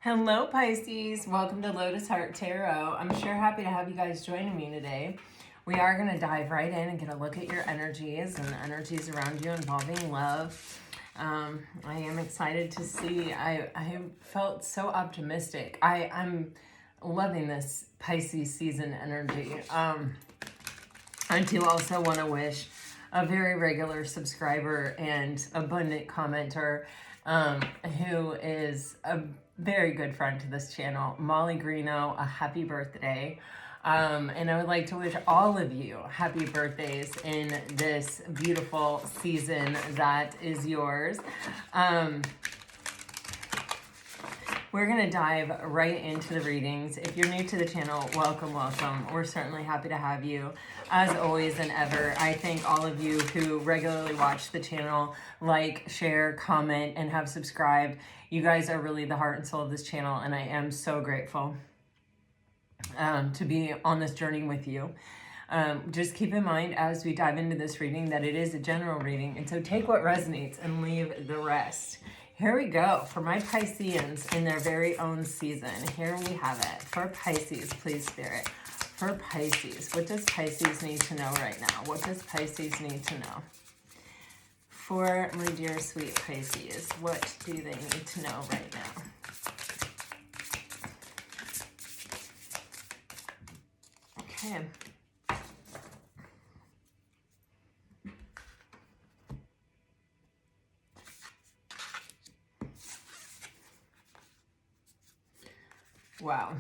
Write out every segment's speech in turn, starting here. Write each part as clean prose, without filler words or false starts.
Hello, Pisces. Welcome to Lotus Heart Tarot. I'm sure happy to have you guys joining me today. We are going to dive right in and get a look at your energies and the energies around you involving love. I am excited to see. I felt so optimistic. I'm loving this Pisces season energy. I do also want to wish a very regular subscriber and abundant commenter who is a very good friend to this channel, Molly Greeno, a happy birthday. And I would like to wish all of you happy birthdays in this beautiful season that is yours. We're going to dive right into the readings. If you're new to the channel, welcome, welcome. We're certainly happy to have you. As always and ever, I thank all of you who regularly watch the channel, like, share, comment, and have subscribed. You guys are really the heart and soul of this channel, and I am so grateful to be on this journey with you. Just keep in mind as we dive into this reading that it is a general reading, and so take what resonates and leave the rest. Here we go for my Pisceans in their very own season. Here we have it. For Pisces, please, Spirit. For Pisces, what does Pisces need to know right now? What does Pisces need to know? For my dear sweet Pisces, what do they need to know right now? Okay. Wow.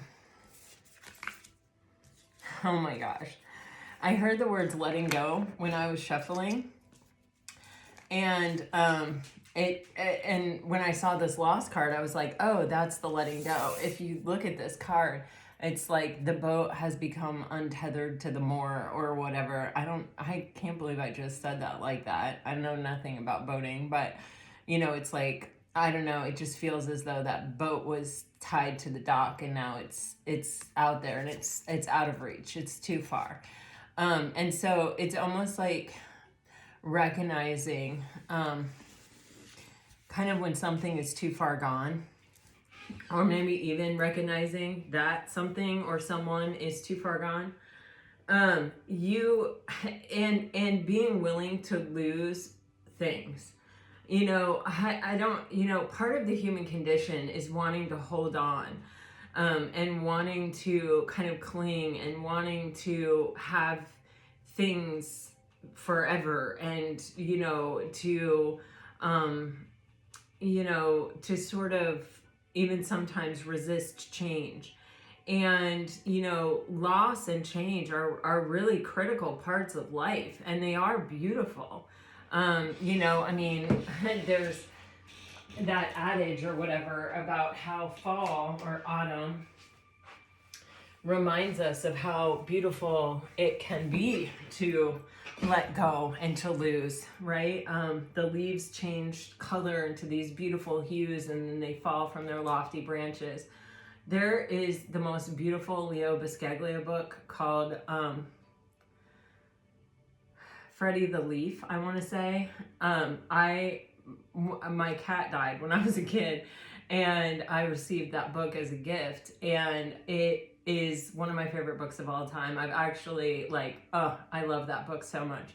Oh my gosh. I heard the words letting go when I was shuffling. And and when I saw this lost card, I was like, oh, that's the letting go. If you look at this card, it's like the boat has become untethered to the moor or whatever. I can't believe I just said that like that. I know nothing about boating, but you know, it's like, I don't know, it just feels as though that boat was tied to the dock and now it's out there and it's out of reach. It's too far. And so it's almost like recognizing kind of when something is too far gone, or maybe even recognizing that something or someone is too far gone. You and being willing to lose things. You know, I don't, you know, part of the human condition is wanting to hold on, and wanting to kind of cling and wanting to have things forever, and, you know, to sort of even sometimes resist change. And, you know, loss and change are really critical parts of life, and they are beautiful. You know, I mean, there's that adage or whatever about how fall or autumn reminds us of how beautiful it can be to let go and to lose, right? The leaves change color into these beautiful hues and then they fall from their lofty branches. There is the most beautiful Leo Buscaglia book called Freddie the Leaf, I want to say. My cat died when I was a kid, and I received that book as a gift, and it is one of my favorite books of all time. I've actually I love that book so much.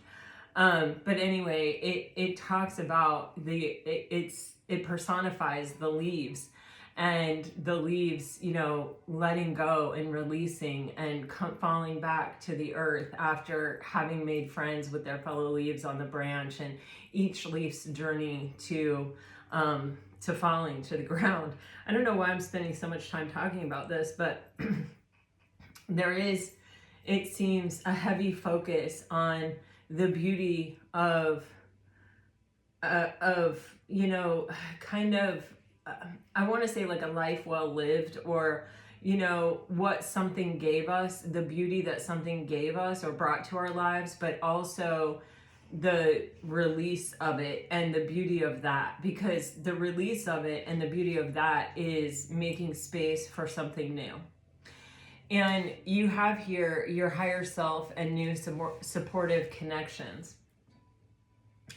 But anyway, it talks about it personifies the leaves. And the leaves, you know, letting go and releasing and falling back to the earth after having made friends with their fellow leaves on the branch, and each leaf's journey to falling to the ground. I don't know why I'm spending so much time talking about this, but there is, it seems, a heavy focus on the beauty of you know, kind of, I want to say like a life well lived, or, you know, what something gave us, the beauty that something gave us or brought to our lives, but also the release of it and the beauty of that, because the release of it and the beauty of that is making space for something new. And you have here your higher self and new supportive connections.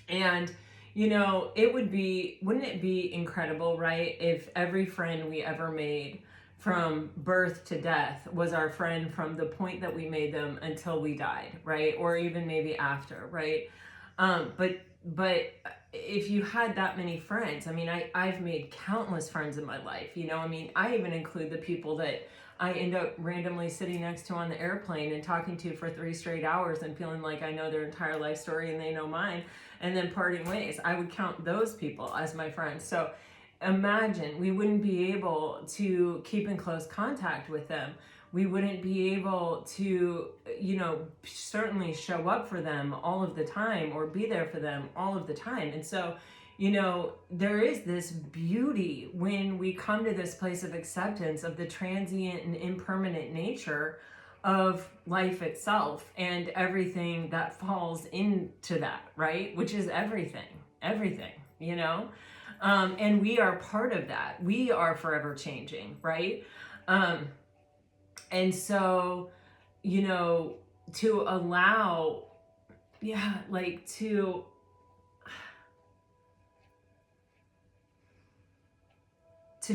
And wouldn't it be incredible, right? If every friend we ever made from birth to death was our friend from the point that we made them until we died, right? Or even maybe after, right? But if you had that many friends, I mean, I've made countless friends in my life, I mean, I even include the people that I end up randomly sitting next to on the airplane and talking to for 3 straight hours and feeling like I know their entire life story and they know mine, and then parting ways. I would count those people as my friends. So imagine we wouldn't be able to keep in close contact with them. We wouldn't be able to, certainly show up for them all of the time or be there for them all of the time. And so, there is this beauty when we come to this place of acceptance of the transient and impermanent nature of life itself and everything that falls into that, right? Which is everything, and we are part of that. We are forever changing, right? And so, to allow, to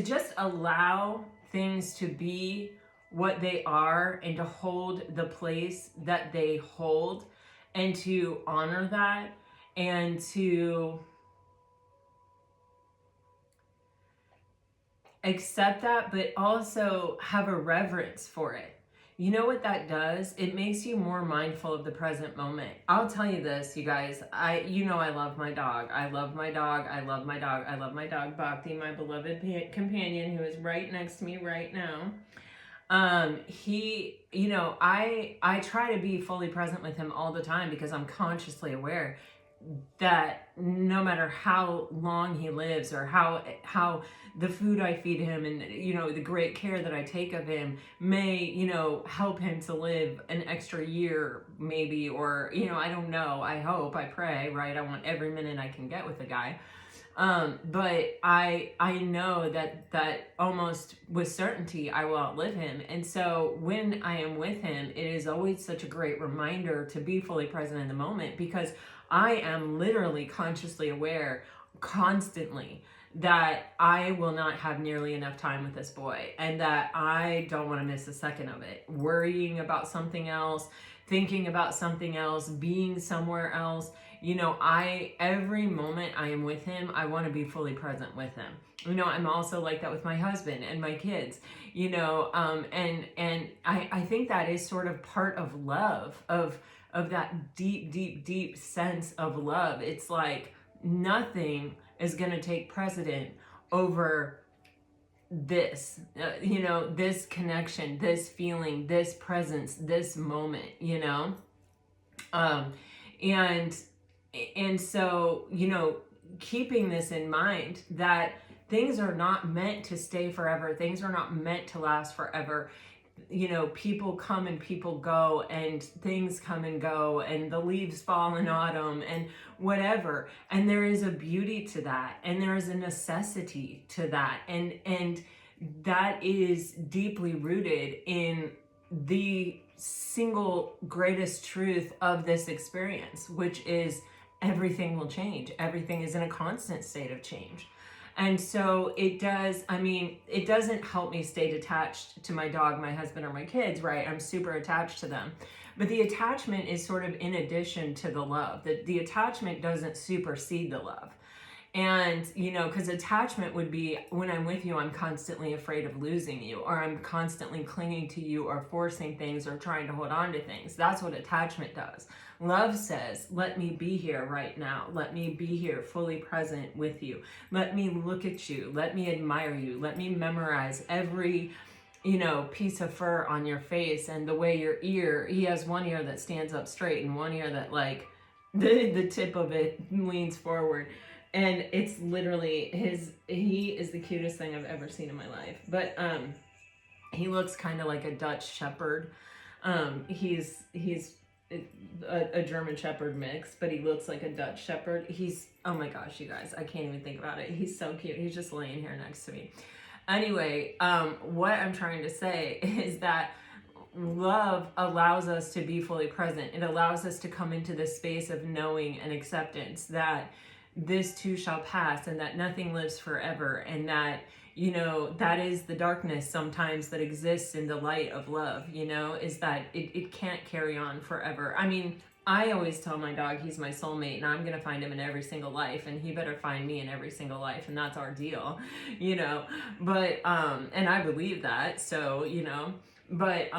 just allow things to be what they are and to hold the place that they hold and to honor that and to accept that, but also have a reverence for it. You know what that does? It makes you more mindful of the present moment. I'll tell you this, you guys. I love my dog. I love my dog. I love my dog. I love my dog, Bhakti, my beloved companion who is right next to me right now. I try to be fully present with him all the time because I'm consciously aware that no matter how long he lives or how the food I feed him and the great care that I take of him may help him to live an extra year maybe, or I don't know, I hope, I pray, right? I want every minute I can get with the guy, but I know that almost with certainty I will outlive him. And so when I am with him, it is always such a great reminder to be fully present in the moment, because I am literally consciously aware constantly that I will not have nearly enough time with this boy and that I don't want to miss a second of it. Worrying about something else, thinking about something else, being somewhere else. Every moment I am with him, I want to be fully present with him. I'm also like that with my husband and my kids, and I think that is sort of part of love, of that deep, deep, deep sense of love. It's like nothing is going to take precedent over this, this connection, this feeling, this presence, this moment, and so, keeping this in mind, that things are not meant to stay forever. Things are not meant to last forever. People come and people go, and things come and go, and the leaves fall in autumn and whatever. And there is a beauty to that. And there is a necessity to that. And that is deeply rooted in the single greatest truth of this experience, which is everything will change. Everything is in a constant state of change. And so it doesn't help me stay detached to my dog, my husband, or my kids, right? I'm super attached to them. But the attachment is sort of in addition to the love. The attachment doesn't supersede the love. And, because attachment would be, when I'm with you, I'm constantly afraid of losing you, or I'm constantly clinging to you or forcing things or trying to hold on to things. That's what attachment does. Love says, let me be here right now. Let me be here fully present with you. Let me look at you. Let me admire you. Let me memorize every, piece of fur on your face and the way your ear, he has one ear that stands up straight and one ear that the tip of it leans forward. And it's literally he is the cutest thing I've ever seen in my life. But he looks kind of like a Dutch Shepherd. He's a German Shepherd mix, but he looks like a Dutch Shepherd. Oh my gosh, you guys, I can't even think about it. He's so cute. He's just laying here next to me. Anyway, what I'm trying to say is that love allows us to be fully present. It allows us to come into this space of knowing and acceptance that this too shall pass, and that nothing lives forever, and that, you know, that is the darkness sometimes that exists in the light of love, you know, is that it can't carry on forever. I mean, I always tell my dog he's my soulmate, and I'm going to find him in every single life, and he better find me in every single life, and that's our deal, you know. But and I believe that, so, you know, but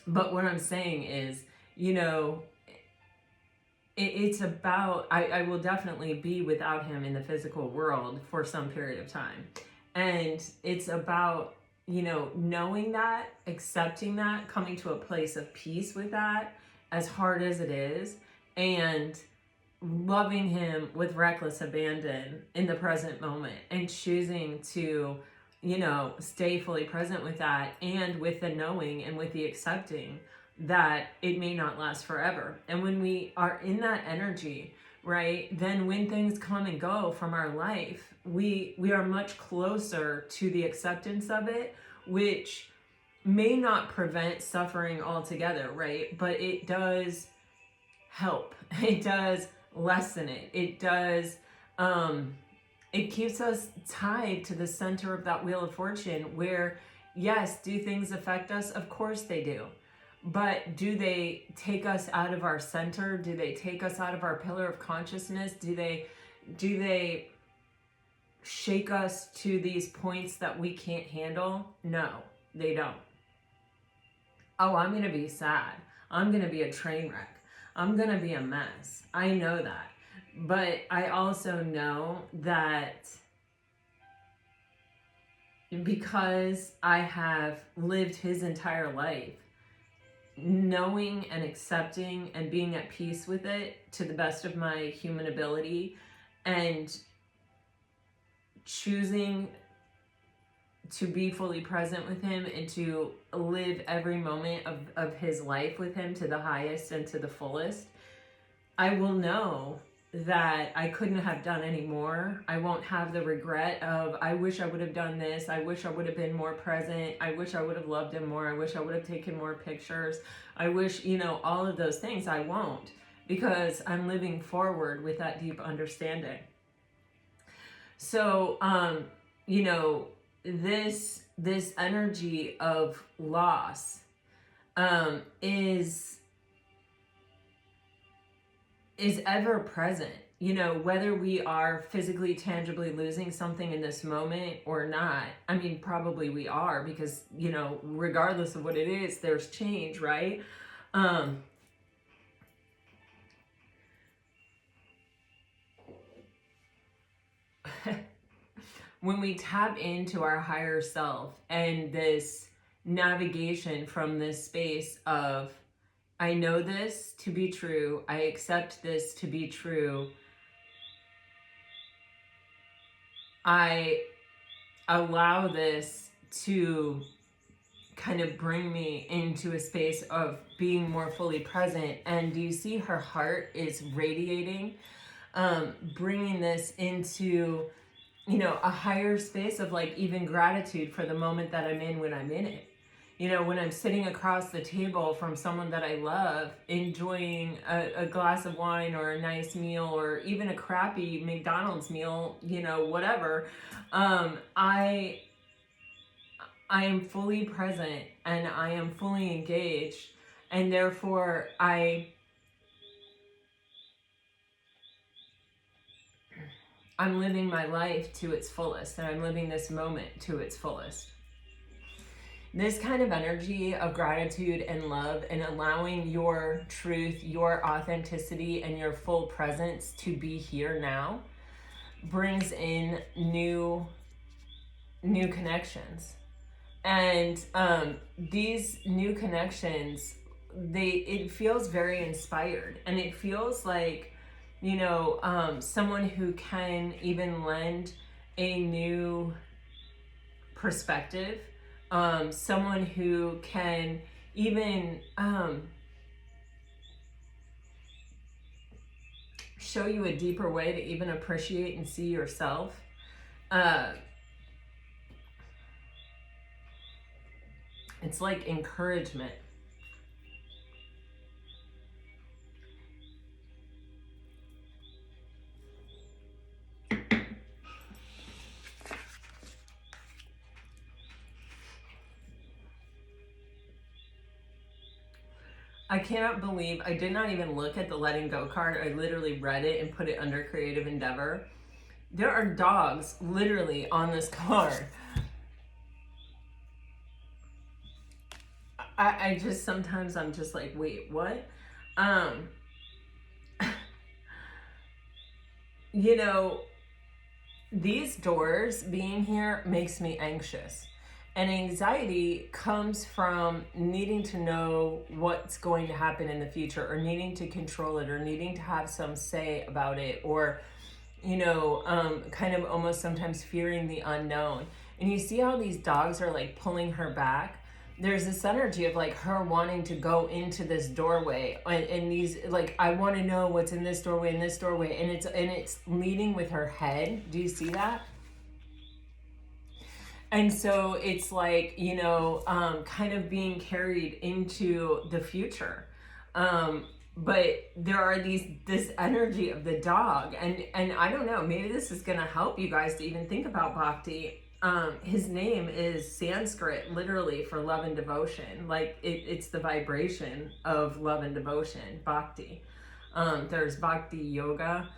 what I'm saying is, you know, it's about, I will definitely be without him in the physical world for some period of time. And it's about, you know, knowing that, accepting that, coming to a place of peace with that, as hard as it is, and loving him with reckless abandon in the present moment, and choosing to, you know, stay fully present with that, and with the knowing and with the accepting that it may not last forever. And when we are in that energy, right, then when things come and go from our life, we are much closer to the acceptance of it, which may not prevent suffering altogether, right? But it does help. It does lessen it. It does, it keeps us tied to the center of that wheel of fortune, where, yes, do things affect us? Of course they do. But do they take us out of our center? Do they take us out of our pillar of consciousness? Do they shake us to these points that we can't handle? No, they don't. Oh, I'm going to be sad. I'm going to be a train wreck. I'm going to be a mess. I know that. But I also know that because I have lived his entire life, knowing and accepting and being at peace with it to the best of my human ability, and choosing to be fully present with him and to live every moment of his life with him to the highest and to the fullest, I will know that I couldn't have done any more. I won't have the regret of, I wish I would have done this. I wish I would have been more present. I wish I would have loved him more. I wish I would have taken more pictures. I wish, you know, all of those things. I won't, because I'm living forward with that deep understanding. So, you know, this energy of loss is ever present, you know, whether we are physically, tangibly losing something in this moment or not. I mean, probably we are, because, you know, regardless of what it is, there's change, right? When we tap into our higher self and this navigation from this space of, I know this to be true, I accept this to be true, I allow this to kind of bring me into a space of being more fully present. And do you see her heart is radiating, bringing this into, you know, a higher space of like even gratitude for the moment that I'm in when I'm in it. You know, when I'm sitting across the table from someone that I love, enjoying a glass of wine or a nice meal, or even a crappy McDonald's meal, you know, whatever, I am fully present and I am fully engaged, and therefore I'm living my life to its fullest, and I'm living this moment to its fullest. This kind of energy of gratitude and love, and allowing your truth, your authenticity, and your full presence to be here now, brings in new connections. And these new connections, it feels very inspired, and it feels like, you know, someone who can even lend a new perspective, someone who can even show you a deeper way to even appreciate and see yourself. It's like encouragement. I cannot believe I did not even look at the letting go card. I literally read it and put it under creative endeavor. There are dogs literally on this card. I just, sometimes I'm just like, wait, what? You know, these doors being here makes me anxious. And anxiety comes from needing to know what's going to happen in the future, or needing to control it, or needing to have some say about it, or, you know, kind of almost sometimes fearing the unknown. And you see how these dogs are like pulling her back? There's this energy of like her wanting to go into this doorway, and these, like, I want to know what's in this doorway, and it's leading with her head. Do you see that? And so it's like, you know, kind of being carried into the future. But there are this energy of the dog, and I don't know, maybe this is going to help you guys to even think about Bhakti. His name is Sanskrit, literally, for love and devotion. Like, it's the vibration of love and devotion, Bhakti. There's Bhakti Yoga.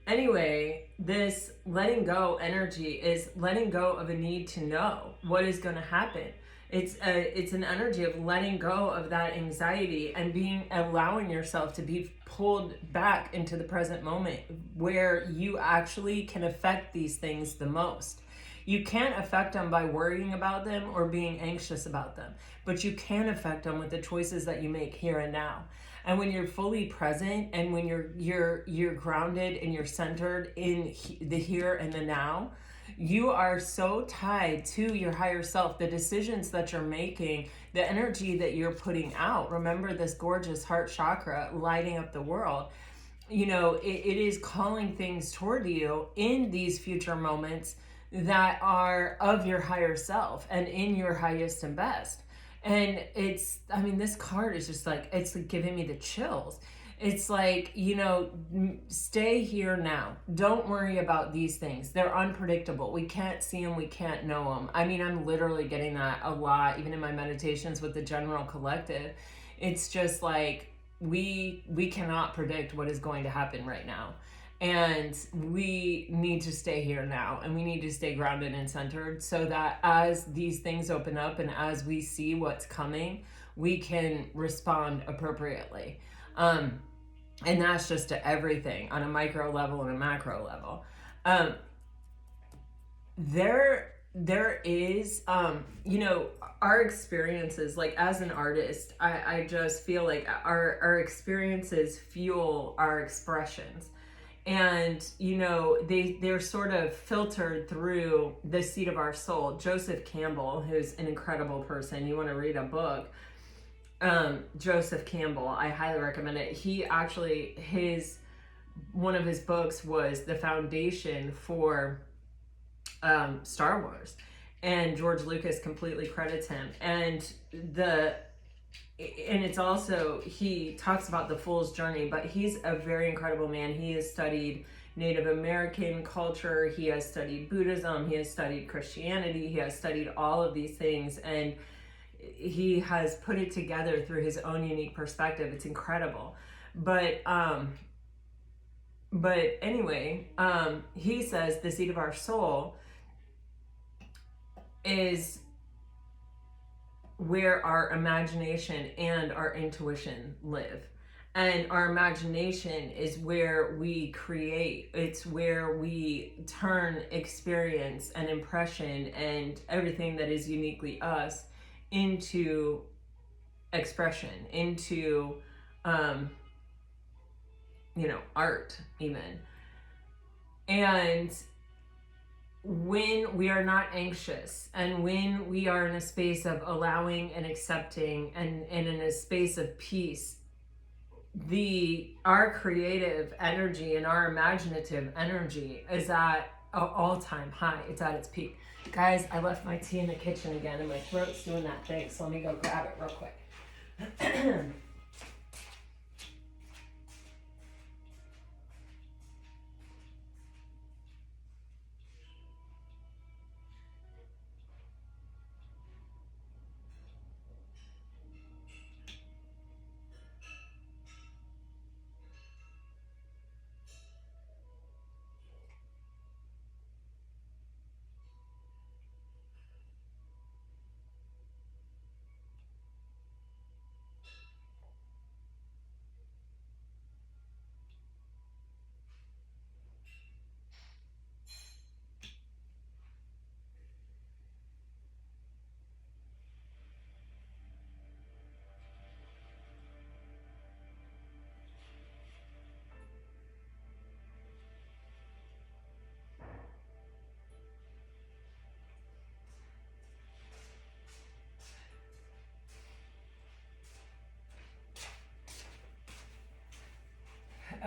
Anyway, this letting go energy is letting go of a need to know what is going to happen. It's an energy of letting go of that anxiety and allowing yourself to be pulled back into the present moment, where you actually can affect these things the most. You can't affect them by worrying about them or being anxious about them, but you can affect them with the choices that you make here and now. And when you're fully present, and when you're grounded and you're centered in the here and the now, you are so tied to your higher self. The decisions that you're making, the energy that you're putting out. Remember this gorgeous heart chakra lighting up the world. You know, it is calling things toward you in these future moments that are of your higher self and in your highest and best. And it's, I mean, this card is just like, it's giving me the chills. It's like, you know, stay here now. Don't worry about these things. They're unpredictable. We can't see them. We can't know them. I mean, I'm literally getting that a lot, even in my meditations with the general collective. It's just like, we cannot predict what is going to happen right now. And we need to stay here now, and we need to stay grounded and centered, so that as these things open up and as we see what's coming, we can respond appropriately. And that's just to everything on a micro level and a macro level. There is, you know, our experiences, like as an artist, I just feel like our experiences fuel our expressions. And, you know, they're sort of filtered through the seat of our soul. Joseph Campbell, who's an incredible person, you want to read a book, Joseph Campbell, I highly recommend it. He actually, one of his books was the foundation for Star Wars, and George Lucas completely credits him. And it's also, he talks about the fool's journey, but he's a very incredible man. He has studied Native American culture, he has studied Buddhism, he has studied Christianity, he has studied all of these things, and he has put it together through his own unique perspective. It's incredible. But anyway, he says the seat of our soul is where our imagination and our intuition live. And our imagination is where we create. It's where we turn experience and impression and everything that is uniquely us into expression, into, you know, art even. And when we are not anxious, and when we are in a space of allowing and accepting, and in a space of peace, our creative energy and our imaginative energy is at an all-time high. It's at its peak. Guys, I left my tea in the kitchen again, and my throat's doing that thing, so let me go grab it real quick.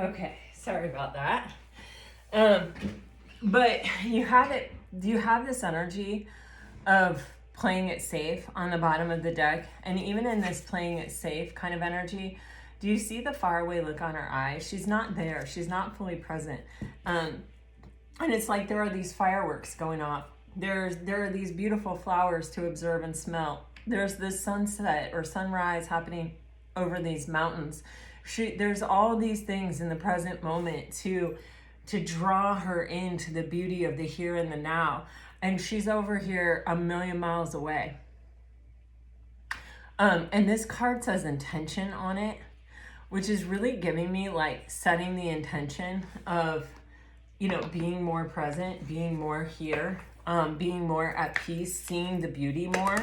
Okay, sorry about that. But you have this energy of playing it safe on the bottom of the deck. And even in this playing it safe kind of energy, do you see the faraway look on her eyes? She's not there. She's not fully present. And it's like there are these fireworks going off. There are these beautiful flowers to observe and smell. There's this sunset or sunrise happening over these mountains. There's all these things in the present moment to draw her into the beauty of the here and the now. And she's over here a million miles away. And this card says intention on it, which is really giving me like setting the intention of, you know, being more present, being more here, being more at peace, seeing the beauty more,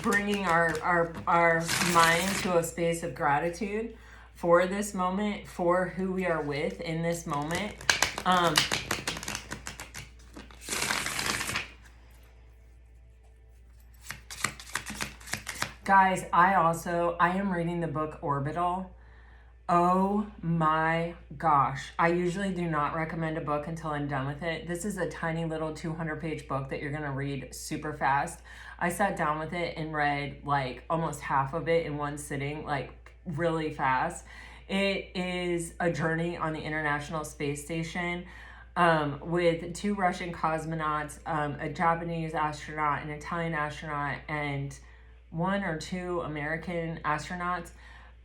bringing our mind to a space of gratitude for this moment, for who we are with in this moment. Guys, I am reading the book Orbital. Oh my gosh. I usually do not recommend a book until I'm done with it. This is a tiny little 200-page book that you're going to read super fast. I sat down with it and read like almost half of it in one sitting, like really fast. It is a journey on the International Space Station with 2 Russian cosmonauts, a Japanese astronaut, an Italian astronaut, and 1 or 2 American astronauts.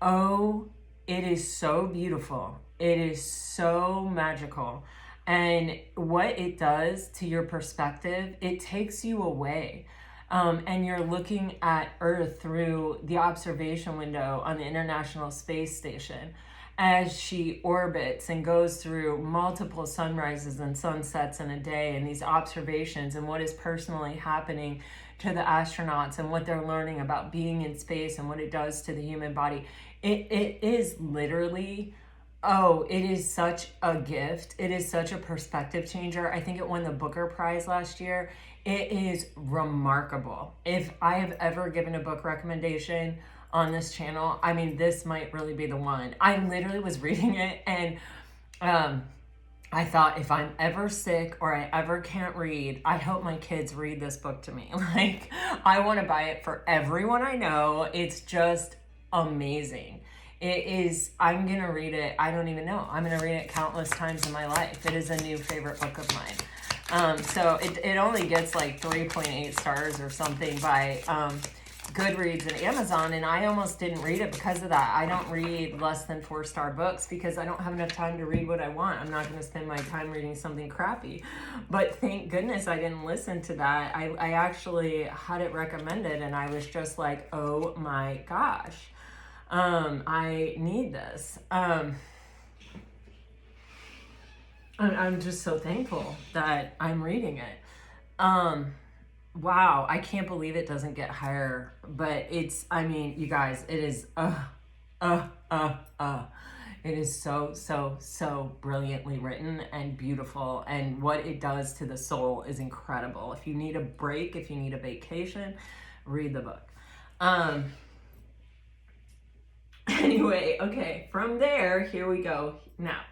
Oh, it is so beautiful. It is so magical. And what it does to your perspective, it takes you away. And you're looking at Earth through the observation window on the International Space Station as she orbits and goes through multiple sunrises and sunsets in a day, and these observations and what is personally happening to the astronauts and what they're learning about being in space and what it does to the human body. It is literally, it is such a gift. It is such a perspective changer. I think it won the Booker Prize last year. It is remarkable. If I have ever given a book recommendation on this channel, I mean, this might really be the one. I literally was reading it and I thought, if I'm ever sick or I ever can't read, I hope my kids read this book to me. Like, I want to buy it for everyone I know. It's just amazing. It is, I'm going to read it. I don't even know. I'm going to read it countless times in my life. It is a new favorite book of mine. So it only gets like 3.8 stars or something by Goodreads and Amazon, and I almost didn't read it because of that. I don't read less than 4-star books because I don't have enough time to read what I want. I'm not going to spend my time reading something crappy. But thank goodness I didn't listen to that. I actually had it recommended, and I was just like, oh my gosh, I need this. I'm just so thankful that I'm reading it. Wow, I can't believe it doesn't get higher, but it's, I mean, you guys, it is, it is so brilliantly written and beautiful, and what it does to the soul is incredible. If you need a break, if you need a vacation, read the book. Anyway, okay, from there, here we go. Now,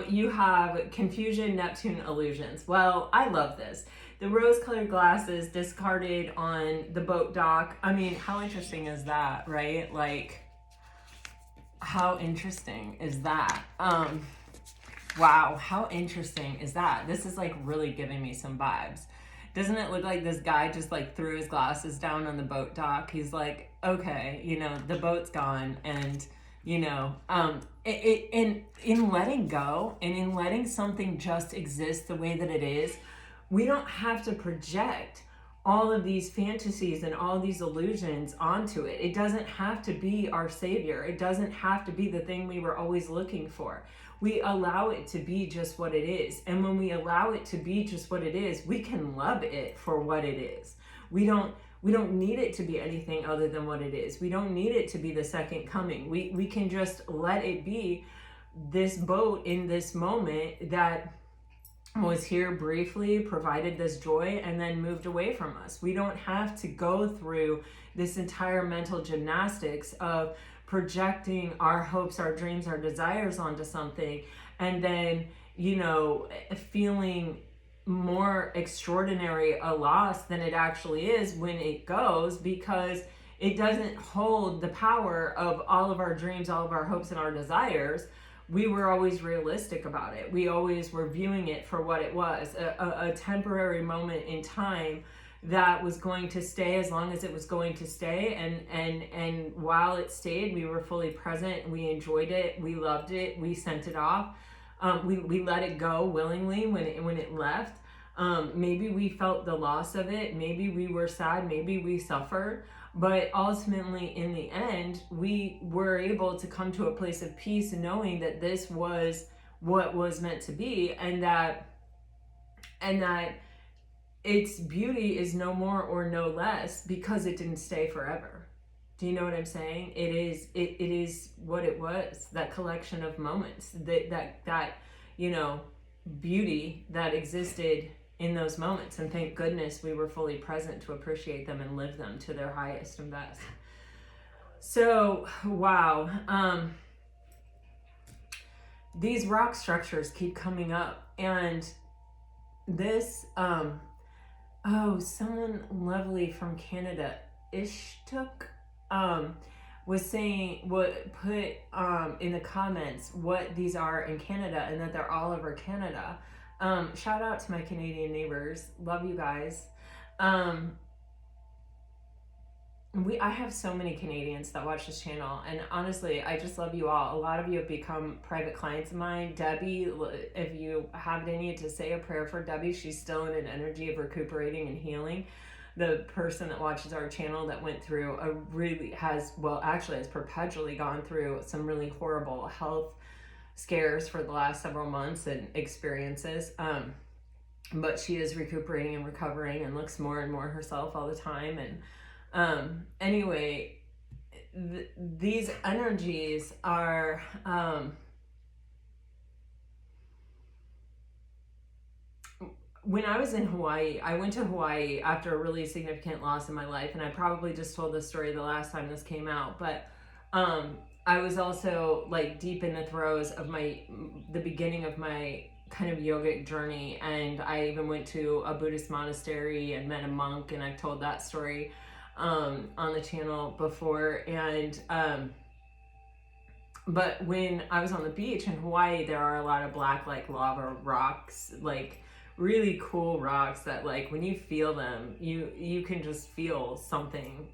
you have Confusion, Neptune, Illusions. Well, I love this. The rose-colored glasses discarded on the boat dock. I mean, how interesting is that, right? Like, how interesting is that? Wow, how interesting is that? This is like really giving me some vibes. Doesn't it look like this guy just like threw his glasses down on the boat dock? He's like, okay, you know, the boat's gone, and you know, in letting go and in letting something just exist the way that it is, we don't have to project all of these fantasies and all these illusions onto it. It doesn't have to be our savior. It doesn't have to be the thing we were always looking for. We allow it to be just what it is. And when we allow it to be just what it is, we can love it for what it is. We don't need it to be anything other than what it is. We don't need it to be the second coming. We can just let it be this boat in this moment that was here briefly, provided this joy, and then moved away from us. We don't have to go through this entire mental gymnastics of projecting our hopes, our dreams, our desires onto something, and then, you know, feeling more extraordinary a loss than it actually is when it goes, because it doesn't hold the power of all of our dreams, all of our hopes and our desires. We were always realistic about it. We always were viewing it for what it was, a temporary moment in time that was going to stay as long as it was going to stay. And while it stayed, we were fully present. We enjoyed it. We loved it. We sent it off. We let it go willingly when it left. Maybe we felt the loss of it. Maybe we were sad. Maybe we suffered. But ultimately, in the end, we were able to come to a place of peace, knowing that this was what was meant to be, and that its beauty is no more or no less because it didn't stay forever. Do you know what I'm saying? It is what it was, that collection of moments, that you know, beauty that existed in those moments. And thank goodness we were fully present to appreciate them and live them to their highest and best. So, wow. These rock structures keep coming up, and this, oh, someone lovely from Canada, Ishtuk, was saying, put in the comments what these are in Canada, and that they're all over Canada. Shout out to my Canadian neighbors. Love you guys. I have so many Canadians that watch this channel, and honestly, I just love you all. A lot of you have become private clients of mine. Debbie, if you have any to say a prayer for Debbie, she's still in an energy of recuperating and healing. The person that watches our channel that went through has perpetually gone through some really horrible health scares for the last several months and experiences. But she is recuperating and recovering and looks more and more herself all the time. And anyway, these energies are when I was in Hawaii, I went to Hawaii after a really significant loss in my life, and I probably just told this story the last time this came out, but I was also like deep in the throes of the beginning of my kind of yogic journey, and I even went to a Buddhist monastery and met a monk, and I've told that story on the channel before. And but when I was on the beach in Hawaii, there are a lot of black like lava rocks, like really cool rocks that like when you feel them, you can just feel something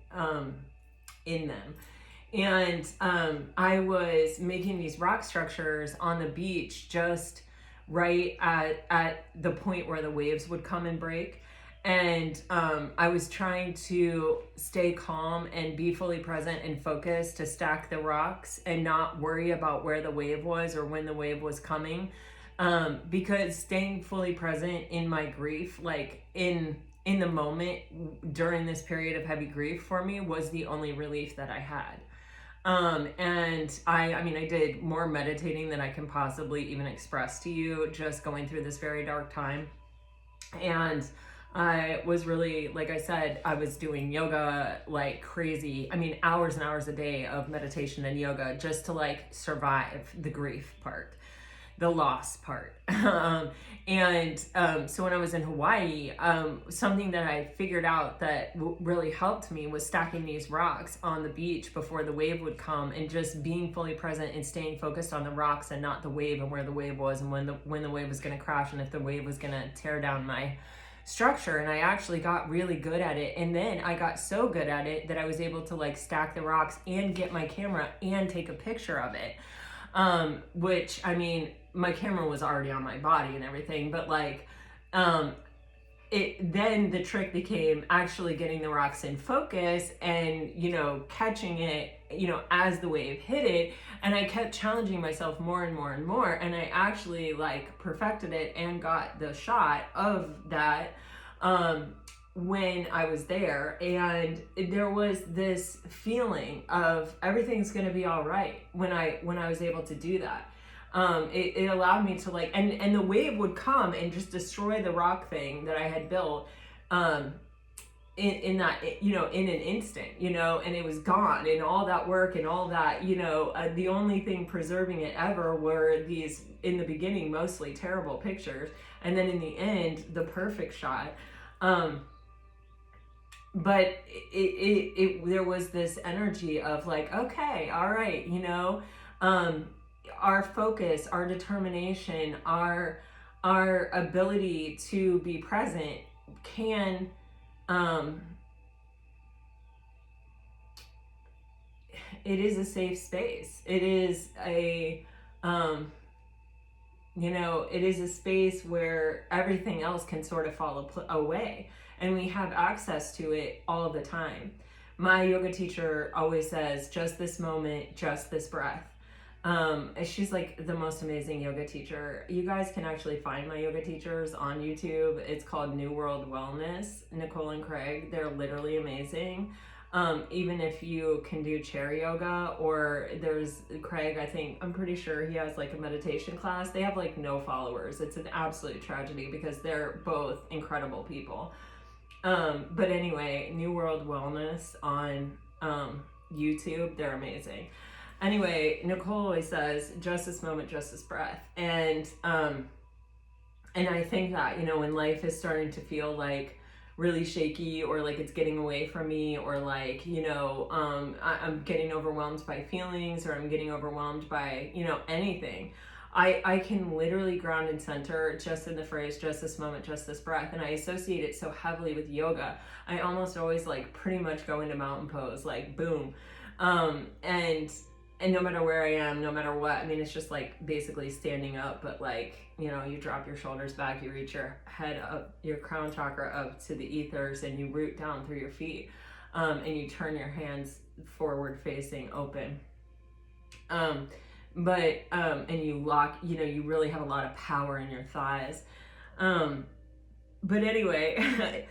in them. And I was making these rock structures on the beach, just right at the point where the waves would come and break. And I was trying to stay calm and be fully present and focused to stack the rocks and not worry about where the wave was or when the wave was coming. Because staying fully present in my grief, like in the moment during this period of heavy grief for me, was the only relief that I had. And I did more meditating than I can possibly even express to you, just going through this very dark time. And I was really, like I said, I was doing yoga like crazy. I mean, hours and hours a day of meditation and yoga just to like survive the grief part, the loss part. So when I was in Hawaii, something that I figured out that really helped me was stacking these rocks on the beach before the wave would come, and just being fully present and staying focused on the rocks and not the wave, and where the wave was, and when the wave was going to crash, and if the wave was going to tear down my structure. And I actually got really good at it. And then I got so good at it that I was able to like stack the rocks and get my camera and take a picture of it. Which, I mean, my camera was already on my body and everything, but like, then the trick became actually getting the rocks in focus and, catching it, as the wave hit it. And I kept challenging myself more and more and more. And I actually like perfected it and got the shot of that, when I was there. And there was this feeling of everything's going to be all right when I was able to do that. It allowed me to like, and the wave would come and just destroy the rock thing that I had built. in that, you know, in an instant, you know, and it was gone, and all that work and all that, you know, the only thing preserving it ever were these, in the beginning, mostly terrible pictures, and then in the end, the perfect shot. But there was this energy of like, okay, all right, you know, our focus, our determination, our ability to be present can, it is a safe space. It is a, you know, it is a space where everything else can sort of fall away, and we have access to it all the time. My yoga teacher always says, just this moment, just this breath. She's like the most amazing yoga teacher. You guys can actually find my yoga teachers on YouTube. It's called New World Wellness, Nicole and Craig. They're literally amazing. Even if you can do chair yoga, or there's Craig, I'm pretty sure he has like a meditation class. They have like no followers. It's an absolute tragedy because they're both incredible people. But anyway, New World Wellness on YouTube, they're amazing. Anyway, Nicole always says, just this moment, just this breath. And I think that, you know, when life is starting to feel like really shaky, or like it's getting away from me, or like, you know, I'm getting overwhelmed by feelings, or I'm getting overwhelmed by, you know, anything, I can literally ground and center just in the phrase, just this moment, just this breath. And I associate it so heavily with yoga. I almost always like pretty much go into mountain pose, like boom. And no matter where I am, no matter what, I mean, it's just like basically standing up, but like, you know, you drop your shoulders back, you reach your head up, your crown chakra up to the ethers, and you root down through your feet, and you turn your hands forward facing open. And you lock, you know, you really have a lot of power in your thighs. But anyway,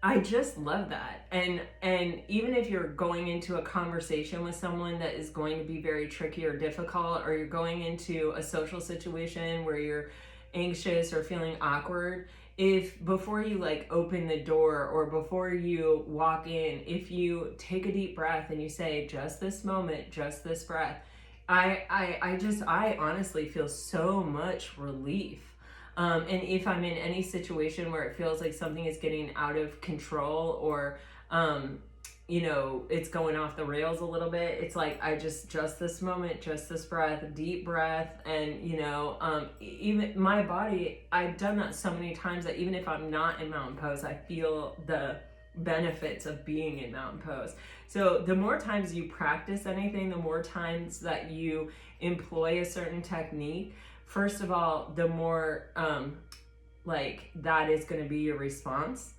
I just love that. And even if you're going into a conversation with someone that is going to be very tricky or difficult, or you're going into a social situation where you're anxious or feeling awkward, if before you like open the door or before you walk in, if you take a deep breath and you say, just this moment, just this breath, I honestly feel so much relief. And if I'm in any situation where it feels like something is getting out of control, or, you know, it's going off the rails a little bit, it's like, I just this moment, just this breath, deep breath. And, you know, even my body, I've done that so many times that even if I'm not in mountain pose, I feel the benefits of being in mountain pose. So the more times you practice anything, the more times that you employ a certain technique, first of all, the more like that is going to be your response,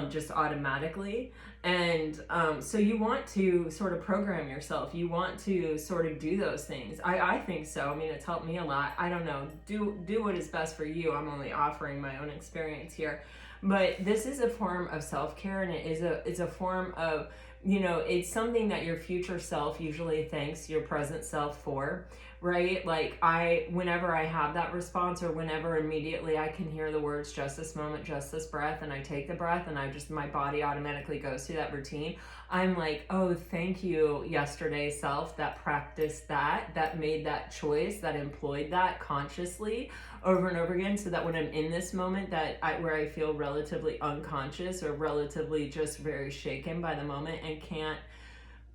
just automatically. And so you want to sort of program yourself. You want to sort of do those things. I think so. I mean, it's helped me a lot. I don't know. Do what is best for you. I'm only offering my own experience here. But this is a form of self-care, and it's a form of, you know, it's something that your future self usually thanks your present self for, right? Like whenever I have that response, or whenever immediately I can hear the words, just this moment, just this breath, and I take the breath, and my body automatically goes through that routine, I'm like, oh, thank you, yesterday self, that practiced that made that choice, that employed that consciously over and over again, so that when I'm in this moment where I feel relatively unconscious, or relatively just very shaken by the moment and can't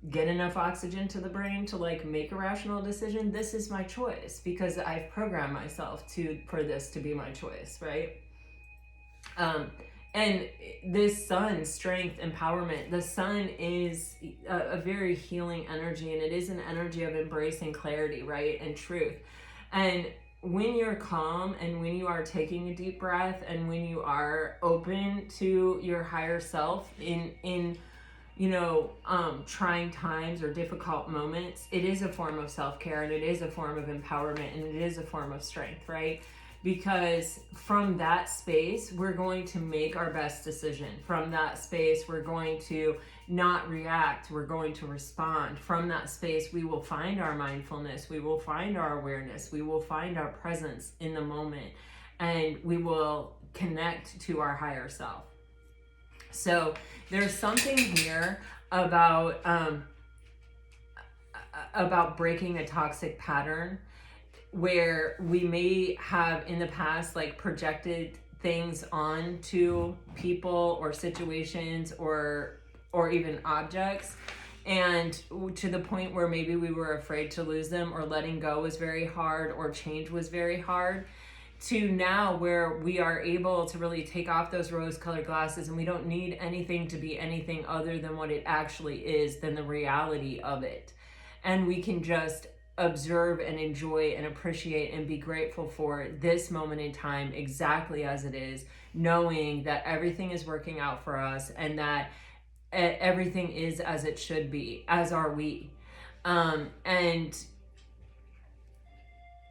get enough oxygen to the brain to like make a rational decision, this is my choice, because I've programmed myself for this to be my choice, right? And this sun, strength, empowerment, the sun is a very healing energy, and it is an energy of embracing clarity, right, and truth. And when you're calm, and when you are taking a deep breath, and when you are open to your higher self in you know, trying times or difficult moments, it is a form of self-care, and it is a form of empowerment, and it is a form of strength, right? Because from that space, we're going to make our best decision. From that space, we're going to not react, we're going to respond. From that space, we will find our mindfulness, we will find our awareness, we will find our presence in the moment, and we will connect to our higher self. So there's something here about breaking a toxic pattern where we may have in the past like projected things onto people or situations or even objects, and to the point where maybe we were afraid to lose them, or letting go was very hard, or change was very hard, to now where we are able to really take off those rose-colored glasses, and we don't need anything to be anything other than what it actually is, than the reality of it. And we can just observe and enjoy and appreciate and be grateful for this moment in time exactly as it is, knowing that everything is working out for us and that everything is as it should be, as are we. And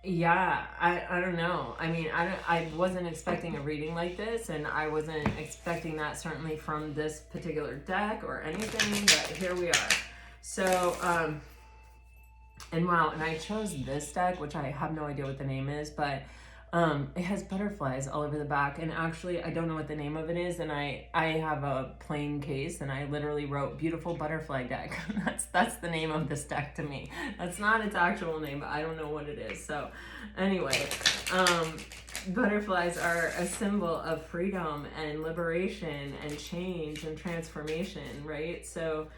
yeah, I don't know. I mean, I wasn't expecting a reading like this, and I wasn't expecting that certainly from this particular deck or anything, but here we are. So, and wow, and I chose this deck, which I have no idea what the name is, but it has butterflies all over the back, and actually I don't know what the name of it is, and I have a plain case, and I literally wrote beautiful butterfly deck. that's the name of this deck to me. That's not its actual name, but I don't know what it is. So anyway, butterflies are a symbol of freedom and liberation and change and transformation, right? So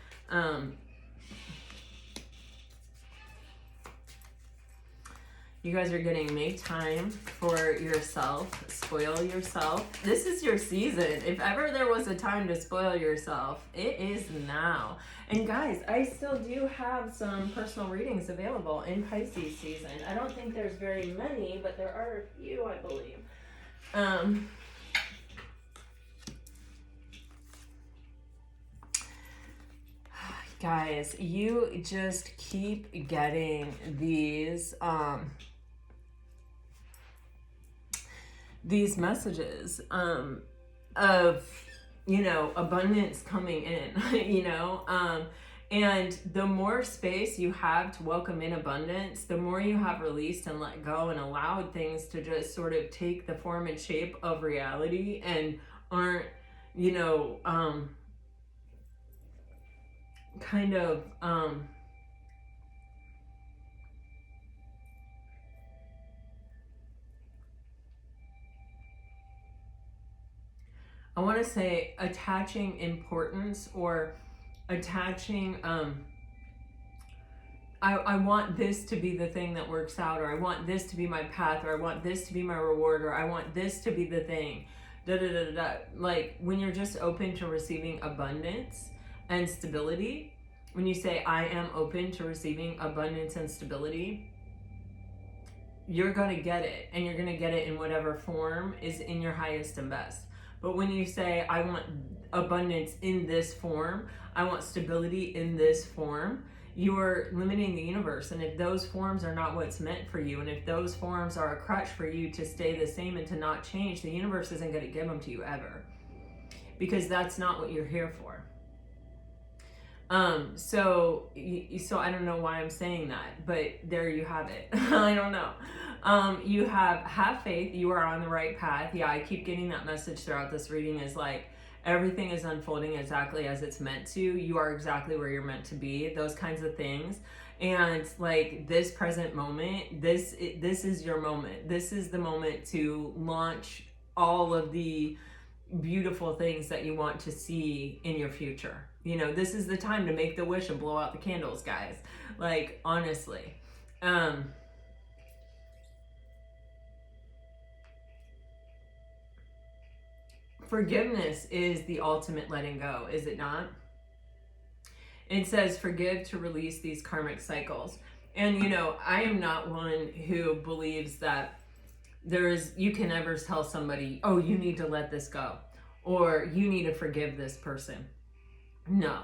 you guys are getting make time for yourself, spoil yourself. This is your season. If ever there was a time to spoil yourself, it is now. And guys, I still do have some personal readings available in Pisces season. I don't think there's very many, but there are a few, I believe. Guys, you just keep getting these messages of, you know, abundance coming in, you know, and the more space you have to welcome in abundance, the more you have released and let go and allowed things to just sort of take the form and shape of reality and aren't, you know, kind of I want to say attaching importance or attaching I want this to be the thing that works out, or I want this to be my path, or I want this to be my reward, or I want this to be the thing, like when you're just open to receiving abundance and stability. When you say I am open to receiving abundance and stability, you're going to get it, and you're going to get it in whatever form is in your highest and best. But when you say I want abundance in this form, I want stability in this form, you are limiting the universe. And if those forms are not what's meant for you, and if those forms are a crutch for you to stay the same and to not change, the universe isn't going to give them to you ever, because that's not what you're here for. So I don't know why I'm saying that, but there you have it. I don't know. You have faith. You are on the right path. Yeah, I keep getting that message throughout this reading, is like everything is unfolding exactly as it's meant to. You are exactly where you're meant to be. Those kinds of things. And like this present moment, this is your moment. This is the moment to launch all of the beautiful things that you want to see in your future. You know, this is the time to make the wish and blow out the candles, guys. Like, honestly. Forgiveness is the ultimate letting go, is it not? It says forgive to release these karmic cycles. And, you know, I am not one who believes that you can ever tell somebody, oh, you need to let this go, or you need to forgive this person. No,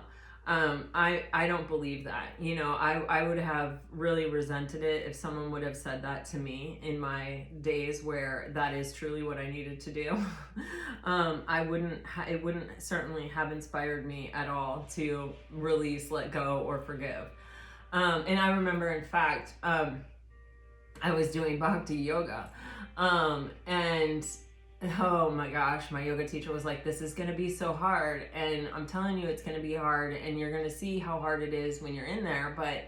I don't believe that. You know, I would have really resented it if someone would have said that to me in my days where that is truly what I needed to do. It wouldn't certainly have inspired me at all to release, let go, or forgive. And I remember, in fact, I was doing bhakti yoga, and oh my gosh, my yoga teacher was like, this is going to be so hard. And I'm telling you, it's going to be hard. And you're going to see how hard it is when you're in there. But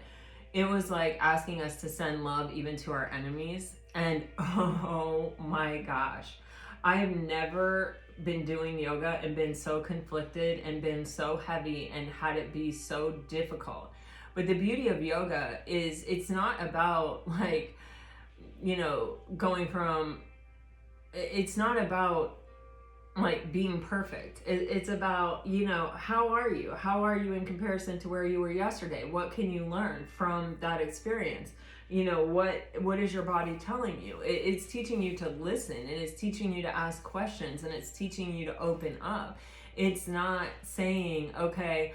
it was like asking us to send love even to our enemies. And oh my gosh, I have never been doing yoga and been so conflicted and been so heavy and had it be so difficult. But the beauty of yoga is it's not about like, going from, it's not about like being perfect. It's about, how are you? How are you in comparison to where you were yesterday? What can you learn from that experience? What is your body telling you? It's teaching you to listen, and it's teaching you to ask questions, and it's teaching you to open up. It's not saying, okay,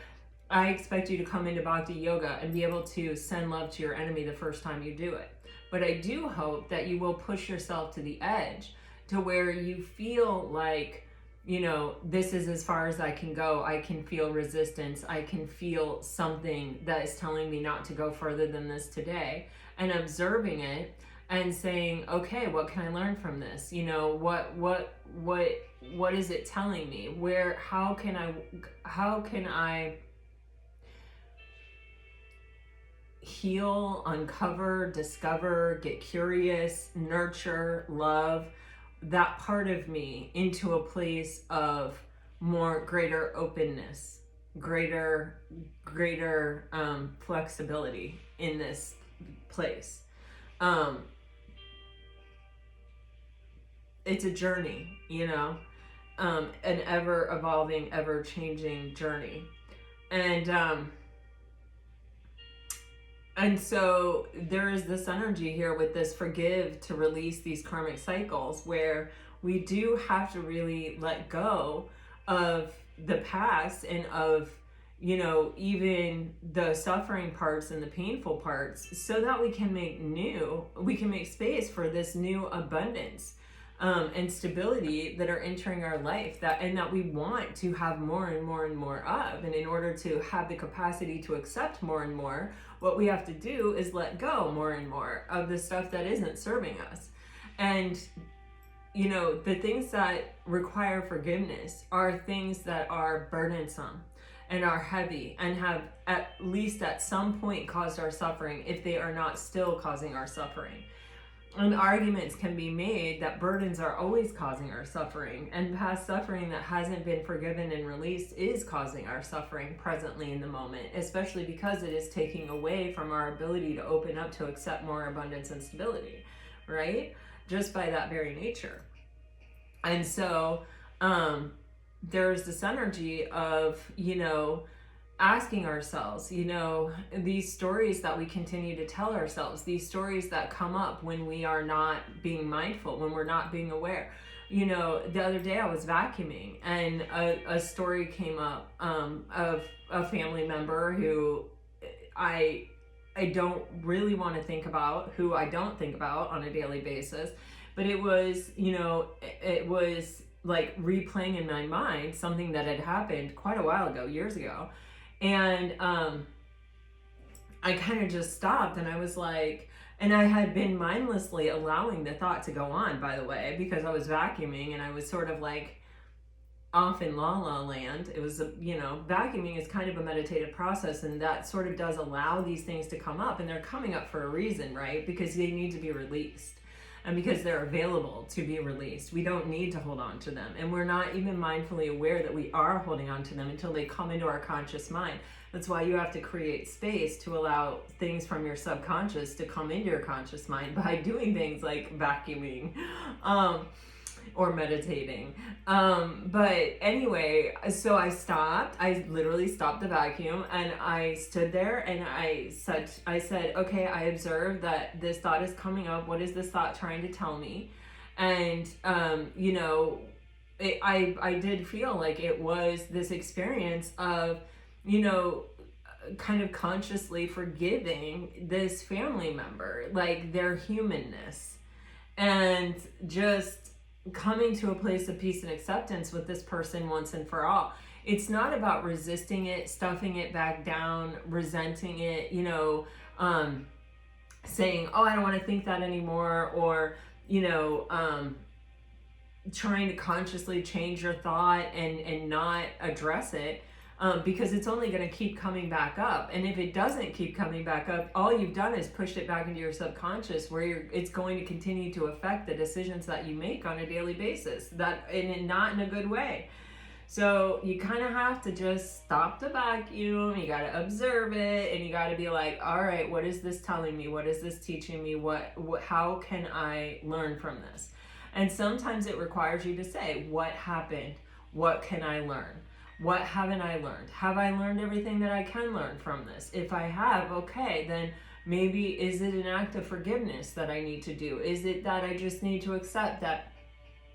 I expect you to come into Bhakti Yoga and be able to send love to your enemy the first time you do it. But I do hope that you will push yourself to the edge to where you feel like, this is as far as I can go. I can feel resistance. I can feel something that is telling me not to go further than this today, and observing it and saying, okay, what can I learn from this? What is it telling me? How can I heal, uncover, discover, get curious, nurture, love that part of me into a place of greater openness, greater flexibility in this place. It's a journey, an ever evolving, ever changing journey. And so there is this energy here with this forgive to release these karmic cycles, where we do have to really let go of the past and of, even the suffering parts and the painful parts, so that we can make space for this new abundance and stability that are entering our life, that we want to have more and more and more of. And in order to have the capacity to accept more and more, what we have to do is let go more and more of the stuff that isn't serving us. And the things that require forgiveness are things that are burdensome and are heavy and have at least at some point caused our suffering, if they are not still causing our suffering. And arguments can be made that burdens are always causing our suffering, and past suffering that hasn't been forgiven and released is causing our suffering presently in the moment, especially because it is taking away from our ability to open up to accept more abundance and stability, right? Just by that very nature. And so there's this energy of, asking ourselves, these stories that we continue to tell ourselves, these stories that come up when we are not being mindful, when we're not being aware. The other day I was vacuuming, and a story came up of a family member who I don't really want to think about, who I don't think about on a daily basis, but it was, it was like replaying in my mind something that had happened quite a while ago, years ago. And I kind of just stopped, and I was like, and I had been mindlessly allowing the thought to go on, by the way, because I was vacuuming and I was sort of like off in la la land. It was, vacuuming is kind of a meditative process, and that sort of does allow these things to come up, and they're coming up for a reason, right? Because they need to be released. And because they're available to be released, we don't need to hold on to them. And we're not even mindfully aware that we are holding on to them until they come into our conscious mind. That's why you have to create space to allow things from your subconscious to come into your conscious mind by doing things like vacuuming or meditating. But anyway, so I stopped. I literally stopped the vacuum, and I stood there, and I said, okay, I observed that this thought is coming up. What is this thought trying to tell me? And, I did feel like it was this experience of, kind of consciously forgiving this family member, like their humanness, and just coming to a place of peace and acceptance with this person once and for all. It's not about resisting it, stuffing it back down, resenting it, saying, oh, I don't want to think that anymore, or, trying to consciously change your thought and not address it, because it's only going to keep coming back up. And if it doesn't keep coming back up, all you've done is pushed it back into your subconscious, where it's going to continue to affect the decisions that you make on a daily basis, and not in a good way. So you kind of have to just stop the vacuum. You got to observe it, and you got to be like, all right, what is this telling me? What is this teaching me? How can I learn from this? And sometimes it requires you to say, what happened? What can I learn? What haven't I learned? Have I learned everything that I can learn from this? If I have, okay, then maybe is it an act of forgiveness that I need to do? Is it that I just need to accept that,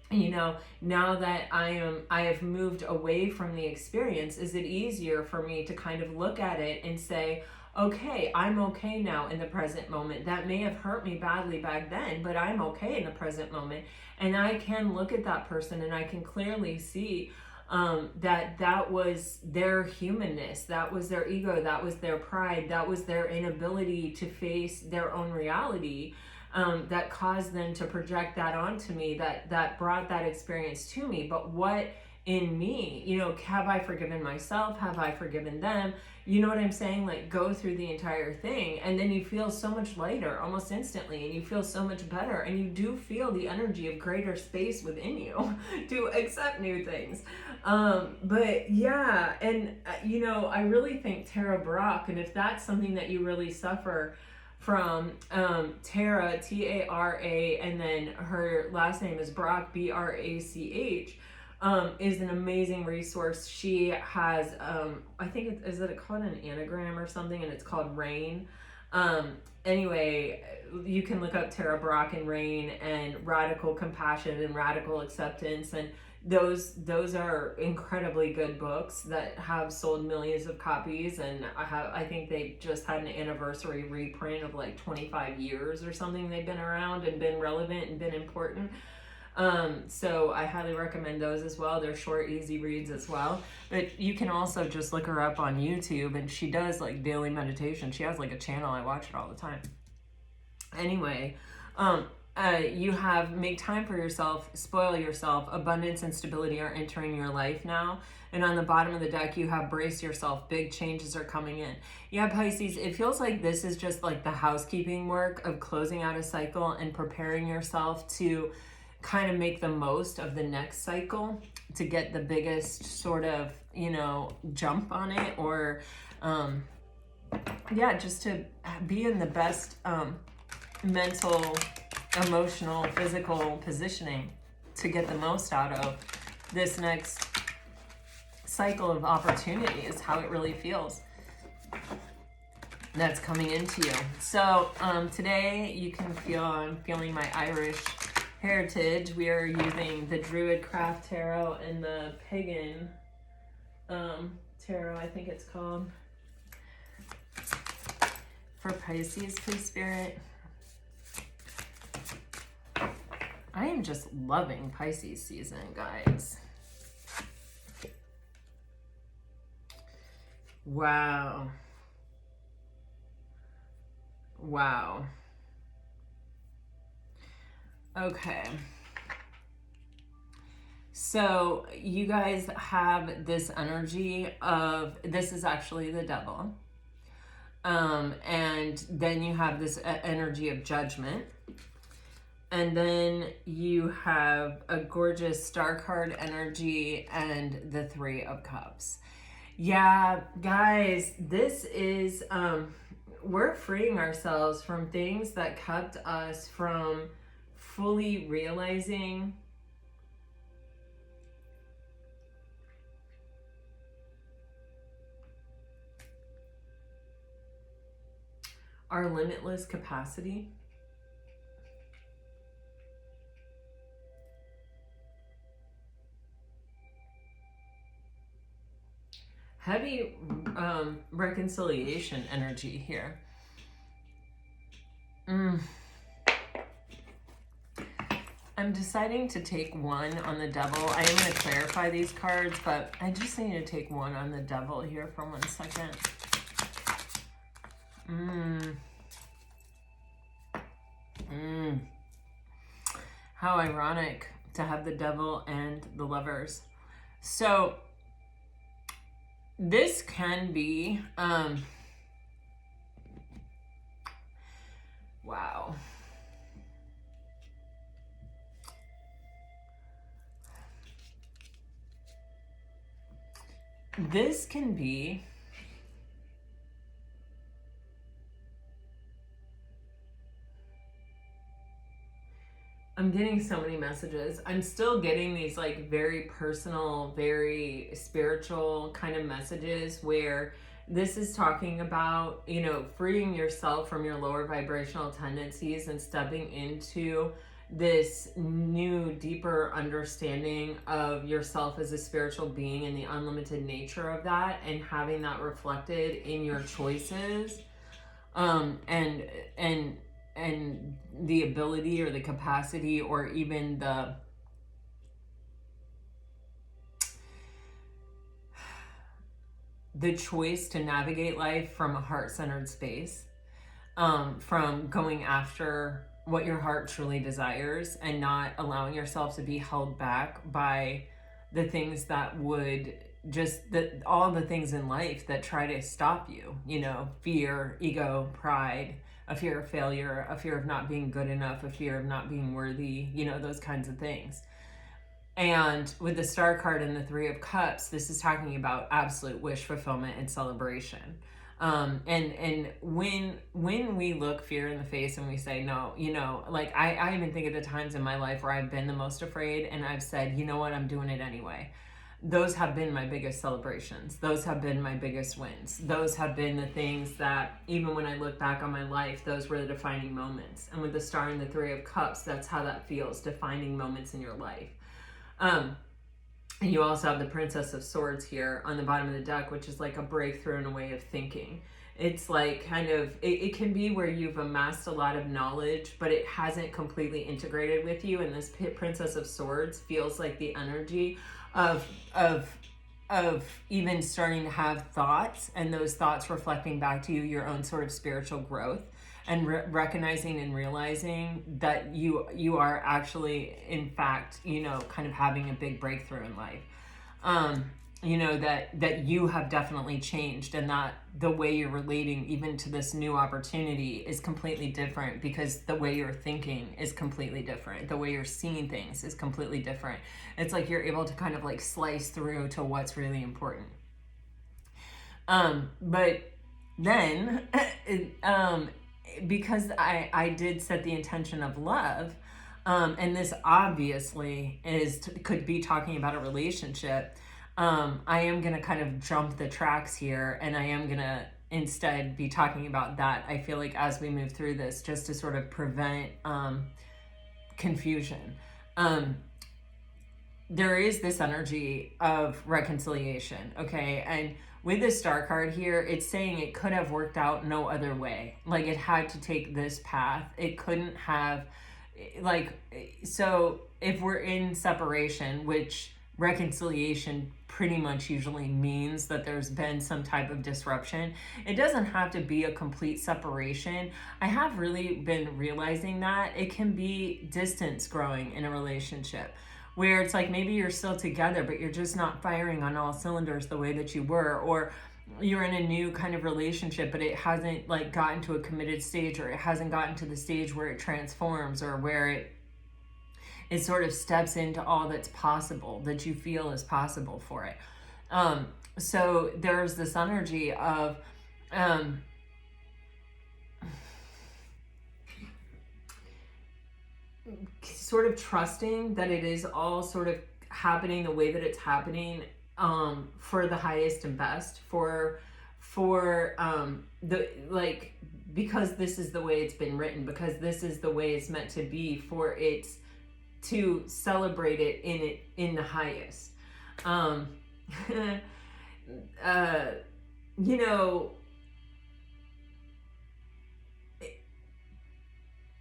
now that I have moved away from the experience, is it easier for me to kind of look at it and say, okay, I'm okay now in the present moment. That may have hurt me badly back then, but I'm okay in the present moment. And I can look at that person and I can clearly see that was their humanness, that was their ego, that was their pride, that was their inability to face their own reality, that caused them to project that onto me, that brought that experience to me. But what in me, have I forgiven myself? Have I forgiven them? You know what I'm saying? Like, go through the entire thing, and then you feel so much lighter almost instantly, and you feel so much better, and you do feel the energy of greater space within you to accept new things. But yeah, and I really think Tara Brach, and if that's something that you really suffer from, Tara, Tara, and then her last name is Brach, Brach, is an amazing resource. She has, I think is it called an anagram or something, and it's called RAIN. Anyway, you can look up Tara Brach and RAIN and Radical Compassion and Radical Acceptance, and those are incredibly good books that have sold millions of copies. And I think they just had an anniversary reprint of like 25 years or something. They've been around and been relevant and been important. So I highly recommend those as well. They're short, easy reads as well. But you can also just look her up on YouTube, and she does like daily meditation. She has like a channel. I watch it all the time. Anyway, you have make time for yourself, spoil yourself. Abundance and stability are entering your life now. And on the bottom of the deck, you have brace yourself. Big changes are coming in. Yeah, Pisces, it feels like this is just like the housekeeping work of closing out a cycle and preparing yourself to kind of make the most of the next cycle, to get the biggest sort of, jump on it, or just to be in the best mental, emotional, physical positioning to get the most out of this next cycle of opportunity, is how it really feels that's coming into you. So today you can feel, I'm feeling my Irish heritage. We are using the Druid Craft Tarot and the Pagan Tarot, I think it's called, for Pisces, please, Spirit. I am just loving Pisces season, guys. Wow. Wow. Okay. So you guys have this energy of, this is actually the devil. And then you have this energy of judgment. And then you have a gorgeous star card energy and the Three of Cups. Yeah, guys, this is, we're freeing ourselves from things that kept us from fully realizing our limitless capacity. Heavy reconciliation energy here. I'm deciding to take one on the devil. I am going to clarify these cards, but I just need to take one on the devil here for 1 second. How ironic to have the Devil and the Lovers. So this can be, wow. This can be I'm getting so many messages. I'm still getting these like very personal, very spiritual kind of messages where this is talking about, you know, freeing yourself from your lower vibrational tendencies and stepping into this new, deeper understanding of yourself as a spiritual being and the unlimited nature of that, and having that reflected in your choices. And the ability or the capacity or even the choice to navigate life from a heart-centered space, from going after what your heart truly desires and not allowing yourself to be held back by the things that would all the things in life that try to stop you, you know, fear, ego, pride, a fear of failure, a fear of not being good enough, a fear of not being worthy, you know, those kinds of things. And with the Star card and the Three of Cups, this is talking about absolute wish fulfillment and celebration. And when we look fear in the face and we say no, you know, like I even think of the times in my life where I've been the most afraid and I've said, you know what, I'm doing it anyway. Those have been my biggest celebrations. Those have been my biggest wins. Those have been the things that, even when I look back on my life, those were the defining moments. And with the Star and the Three of Cups, that's how that feels, defining moments in your life. And you also have the Princess of Swords here on the bottom of the deck, which is like a breakthrough in a way of thinking. It's like kind of, it can be where you've amassed a lot of knowledge, but it hasn't completely integrated with you. And this Princess of Swords feels like the energy of even starting to have thoughts, and those thoughts reflecting back to you your own sort of spiritual growth, and recognizing and realizing that you are actually, in fact, you know, kind of having a big breakthrough in life. You know, that you have definitely changed, and that the way you're relating even to this new opportunity is completely different, because the way you're thinking is completely different. The way you're seeing things is completely different. It's like you're able to kind of like slice through to what's really important. But then, because I did set the intention of love, and this obviously could be talking about a relationship, I am going to kind of jump the tracks here, and I am going to instead be talking about that, I feel like, as we move through this, just to sort of prevent confusion. There is this energy of reconciliation, okay? And with the Star card here, it's saying it could have worked out no other way. Like, it had to take this path. It couldn't have, like, so if we're in separation, which reconciliation pretty much usually means that there's been some type of disruption. It doesn't have to be a complete separation. I have really been realizing that it can be distance growing in a relationship, where it's like maybe you're still together, but you're just not firing on all cylinders the way that you were, or you're in a new kind of relationship, but it hasn't like gotten to a committed stage, or it hasn't gotten to the stage where it transforms, or where it sort of steps into all that's possible, that you feel is possible for it. So there's this energy of sort of trusting that it is all sort of happening the way that it's happening, for the highest and best, for the, like, because this is the way it's been written, because this is the way it's meant to be, for it's to celebrate it in the highest. You know,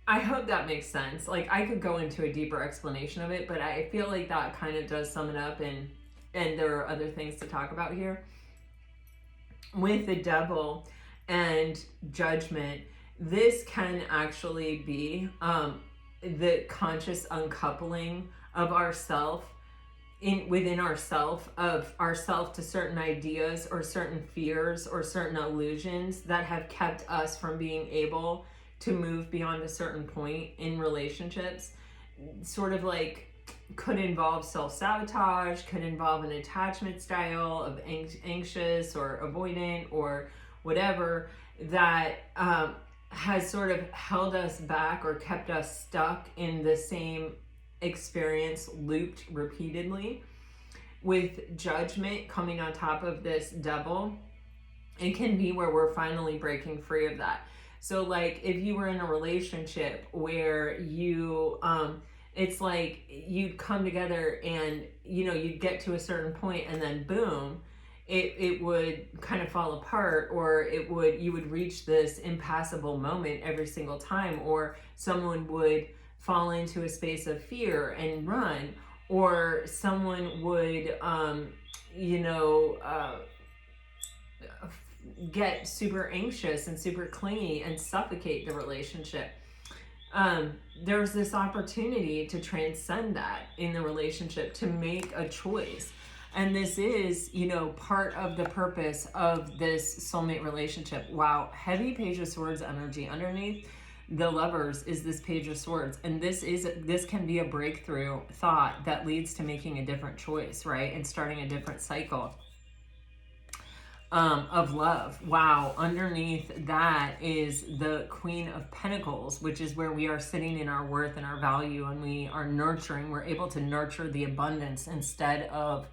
I hope that makes sense. Like, I could go into a deeper explanation of it, but I feel like that kind of does sum it up, and there are other things to talk about here. With the Devil and Judgment, this can actually be the conscious uncoupling of ourself, within ourself, of ourself to certain ideas or certain fears or certain illusions that have kept us from being able to move beyond a certain point in relationships. Sort of like could involve self-sabotage, could involve an attachment style of anxious or avoidant or whatever that has sort of held us back or kept us stuck in the same experience, looped repeatedly. With judgment coming on top of this devil, it can be where we're finally breaking free of that. So like if you were in a relationship where you it's like you'd come together and you'd get to a certain point and then boom, it would kind of fall apart, or you would reach this impassable moment every single time, or someone would fall into a space of fear and run, or someone would get super anxious and super clingy and suffocate the relationship. There's this opportunity to transcend that in the relationship, to make a choice. And this is, part of the purpose of this soulmate relationship. Wow, heavy Page of Swords energy underneath the Lovers is this Page of Swords. And this can be a breakthrough thought that leads to making a different choice, right? And starting a different cycle of love. Wow, underneath that is the Queen of Pentacles, which is where we are sitting in our worth and our value, and we are nurturing. We're able to nurture the abundance instead of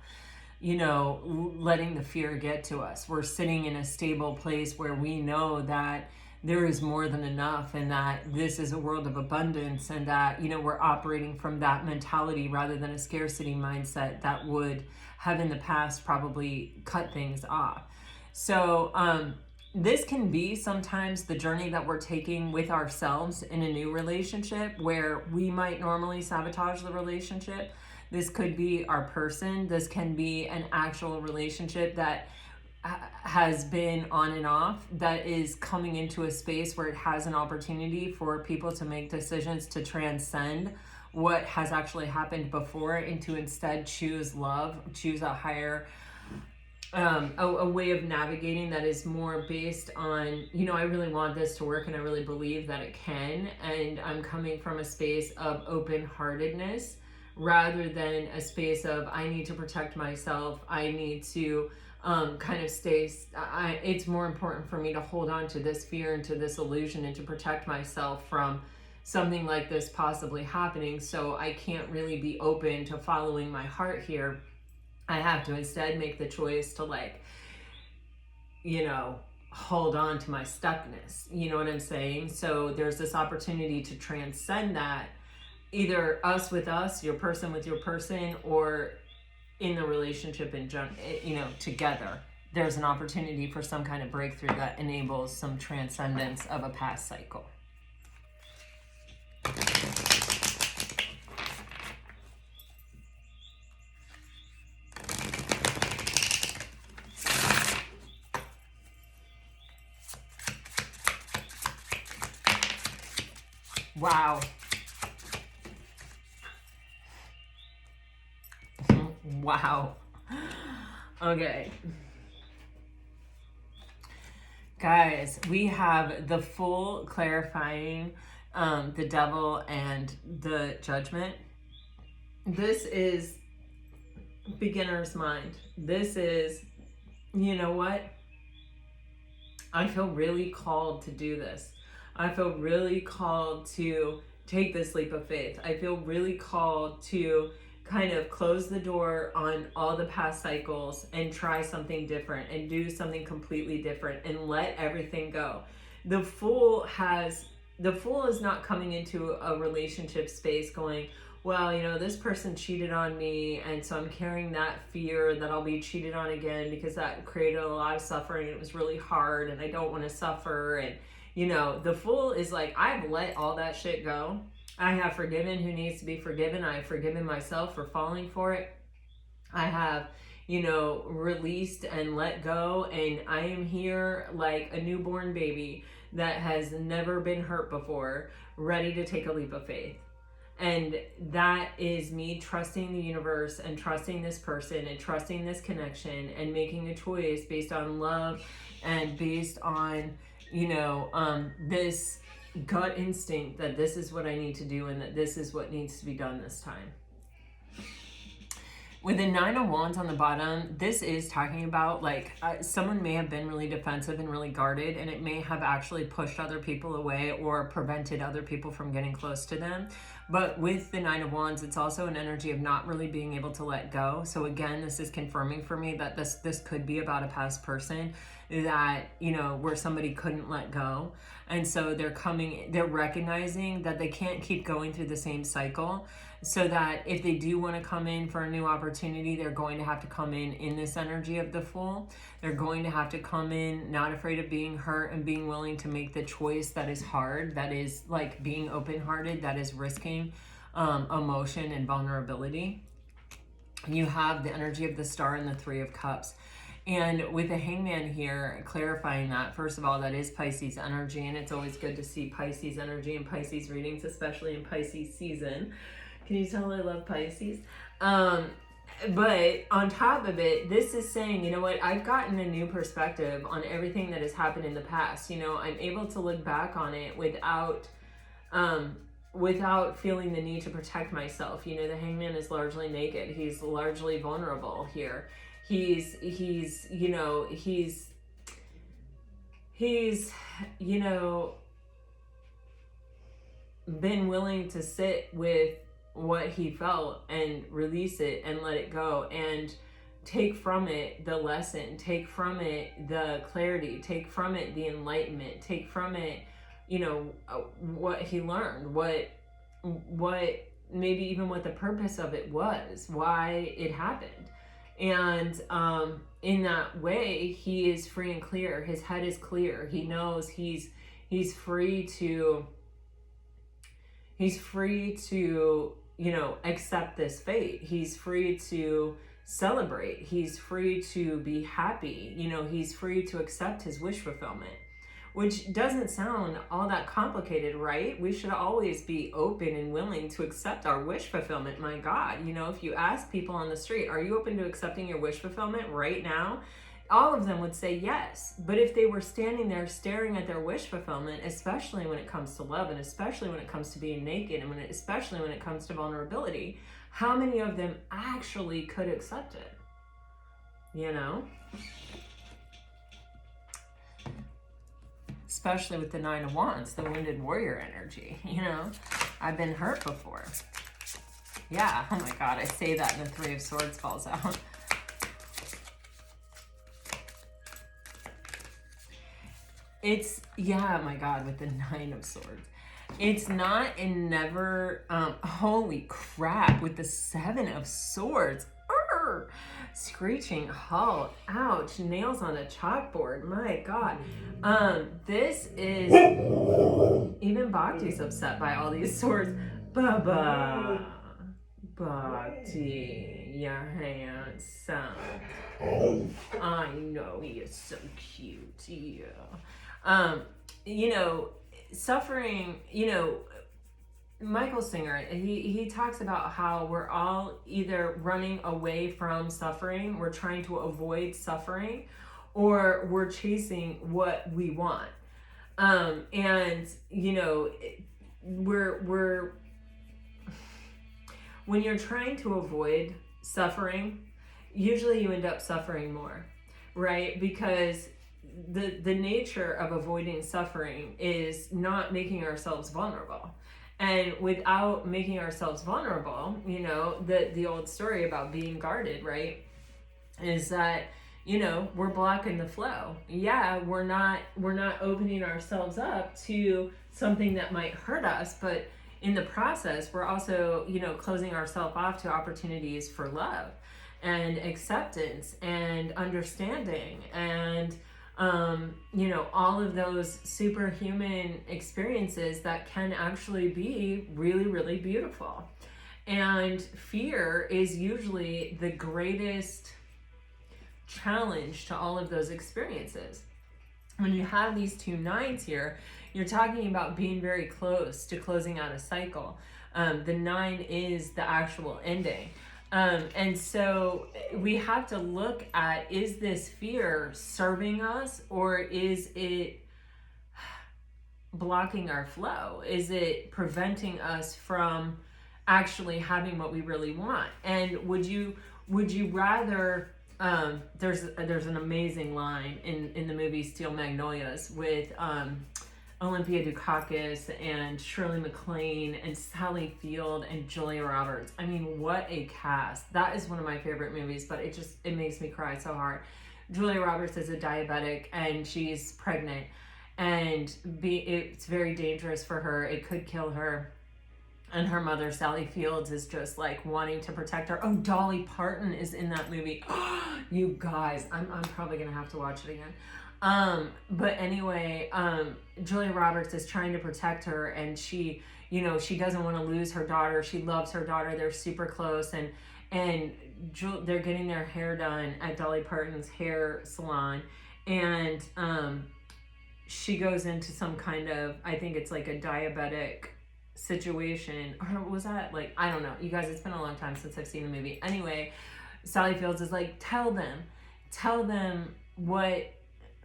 letting the fear get to us. We're sitting in a stable place where we know that there is more than enough, and that this is a world of abundance, and that, we're operating from that mentality rather than a scarcity mindset that would have in the past probably cut things off. So this can be sometimes the journey that we're taking with ourselves in a new relationship, where we might normally sabotage the relationship. This could be our person. This can be an actual relationship that has been on and off, that is coming into a space where it has an opportunity for people to make decisions to transcend what has actually happened before, and to instead choose love, choose a higher a way of navigating that is more based on, I really want this to work and I really believe that it can, and I'm coming from a space of open-heartedness rather than a space of I need to protect myself, I need to kind of stay, it's more important for me to hold on to this fear and to this illusion and to protect myself from something like this possibly happening. So I can't really be open to following my heart here. I have to instead make the choice to hold on to my stuckness. You know what I'm saying? So there's this opportunity to transcend that, either us with us, your person with your person, or in the relationship in together. There's an opportunity for some kind of breakthrough that enables some transcendence of a past cycle. Wow. Wow. Okay. Guys, we have the full clarifying the devil and the judgment. This is beginner's mind. This is, you know what? I feel really called to do this. I feel really called to take this leap of faith. I feel really called to kind of close the door on all the past cycles and try something different and do something completely different and let everything go. The Fool is not coming into a relationship space going, well, this person cheated on me, and so I'm carrying that fear that I'll be cheated on again because that created a lot of suffering. It was really hard and I don't want to suffer. And the Fool is like, I've let all that shit go. I have forgiven who needs to be forgiven. I have forgiven myself for falling for it. I have, released and let go. And I am here like a newborn baby that has never been hurt before, ready to take a leap of faith. And that is me trusting the universe and trusting this person and trusting this connection and making a choice based on love and based on, this gut instinct that this is what I need to do and that this is what needs to be done this time. With the 9 of Wands on the bottom, this is talking about someone may have been really defensive and really guarded, and it may have actually pushed other people away or prevented other people from getting close to them. But with the 9 of Wands, it's also an energy of not really being able to let go. So again, this is confirming for me that this could be about a past person that, where somebody couldn't let go. And so they're recognizing that they can't keep going through the same cycle. So that if they do want to come in for a new opportunity, they're going to have to come in this energy of the Fool. They're going to have to come in not afraid of being hurt and being willing to make the choice that is hard, that is like being open-hearted, that is risking emotion and vulnerability. You have the energy of the Star and the 3 of Cups. And with the Hangman here, clarifying that, first of all, that is Pisces energy, and it's always good to see Pisces energy in Pisces readings, especially in Pisces season. Can you tell I love Pisces? But on top of it, this is saying, you know what, I've gotten a new perspective on everything that has happened in the past. I'm able to look back on it without feeling the need to protect myself. The Hangman is largely naked. He's largely vulnerable here. He's been willing to sit with what he felt and release it and let it go and take from it the lesson, take from it the clarity, take from it the enlightenment, take from it, what he learned, what maybe even what the purpose of it was, why it happened. And in that way, he is free and clear. His head is clear. He knows he's free to accept this fate. He's free to celebrate. He's free to be happy. He's free to accept his wish fulfillment, which doesn't sound all that complicated, right? We should always be open and willing to accept our wish fulfillment. My God, if you ask people on the street, are you open to accepting your wish fulfillment right now? All of them would say yes. But if they were standing there staring at their wish fulfillment, especially when it comes to love and especially when it comes to being naked and especially when it comes to vulnerability, how many of them actually could accept it? Especially with the 9 of Wands, the wounded warrior energy. I've been hurt before. Yeah, oh my God, I say that and the 3 of Swords falls out. Oh my God, with the 9 of Swords. It's not and never, holy crap, with the 7 of Swords. Screeching halt, ouch, nails on a chalkboard, my God. This is, even Bhakti's upset by all these swords. Baba, Bhakti, you're handsome. I know, he is so cute, yeah. Suffering, Michael Singer, he talks about how we're all either running away from suffering, we're trying to avoid suffering, or we're chasing what we want. When you're trying to avoid suffering, usually you end up suffering more, right? Because the nature of avoiding suffering is not making ourselves vulnerable. And without making ourselves vulnerable, the old story about being guarded, right, is that, we're blocking the flow. Yeah, we're not opening ourselves up to something that might hurt us, but in the process, we're also, closing ourselves off to opportunities for love and acceptance and understanding and all of those superhuman experiences that can actually be really, really beautiful. And fear is usually the greatest challenge to all of those experiences. When you have these 2 9s here, you're talking about being very close to closing out a cycle. The 9 is the actual ending. And so we have to look at, is this fear serving us, or is it blocking our flow? Is it preventing us from actually having what we really want? And would you rather, there's an amazing line in the movie Steel Magnolias with Olympia Dukakis and Shirley MacLaine and Sally Field and Julia Roberts. I mean, what a cast. That is one of my favorite movies, but it makes me cry so hard. Julia Roberts is a diabetic and she's pregnant, and it's very dangerous for her. It could kill her. And her mother, Sally Fields, is just like wanting to protect her. Oh, Dolly Parton is in that movie. You guys, I'm probably gonna have to watch it again. But anyway, Julia Roberts is trying to protect her, and she doesn't want to lose her daughter. She loves her daughter. They're super close, and they're getting their hair done at Dolly Parton's hair salon, and she goes into some kind of, I think it's like a diabetic situation, or was that like, I don't know, you guys, it's been a long time since I've seen the movie. Anyway, Sally Fields is like, tell them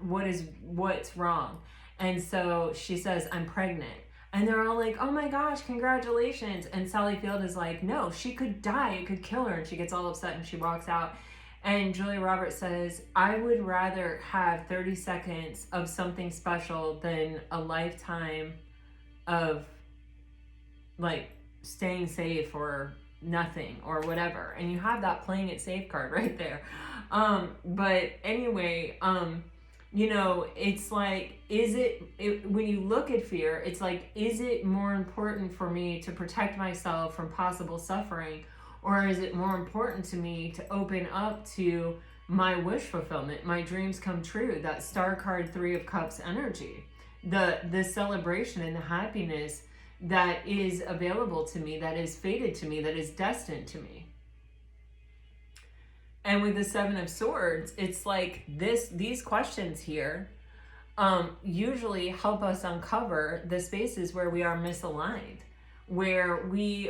what's wrong. And so she says, I'm pregnant. And they're all like, oh my gosh, congratulations. And Sally Field is like, no, she could die. It could kill her. And she gets all upset and she walks out. And Julia Roberts says, I would rather have 30 seconds of something special than a lifetime of like staying safe or nothing or whatever. And you have that playing it safe card right there. But anyway, it's like, when you look at fear, it's like, is it more important for me to protect myself from possible suffering, or is it more important to me to open up to my wish fulfillment, my dreams come true, that star card 3 of Cups energy, the celebration and the happiness that is available to me, that is fated to me, that is destined to me? And with the 7 of Swords, it's like these questions here usually help us uncover the spaces where we are misaligned, where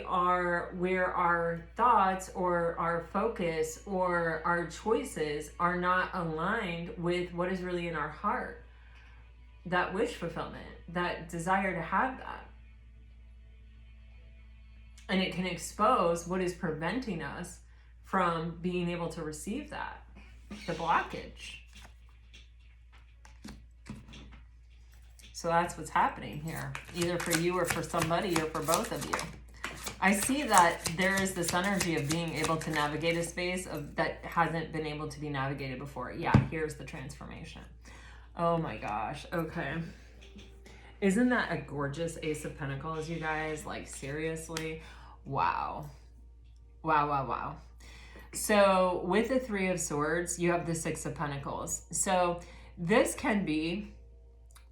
our thoughts or our focus or our choices are not aligned with what is really in our heart, that wish fulfillment, that desire to have that. And it can expose what is preventing us from being able to receive that, the blockage. So that's what's happening here, either for you or for somebody or for both of you. I see that there is this energy of being able to navigate a space that hasn't been able to be navigated before. Yeah, here's the transformation. Oh my gosh, okay. Isn't that a gorgeous Ace of Pentacles, you guys? Like, seriously? Wow. Wow, wow, wow. So with the 3 of Swords, you have the 6 of Pentacles. So this can be,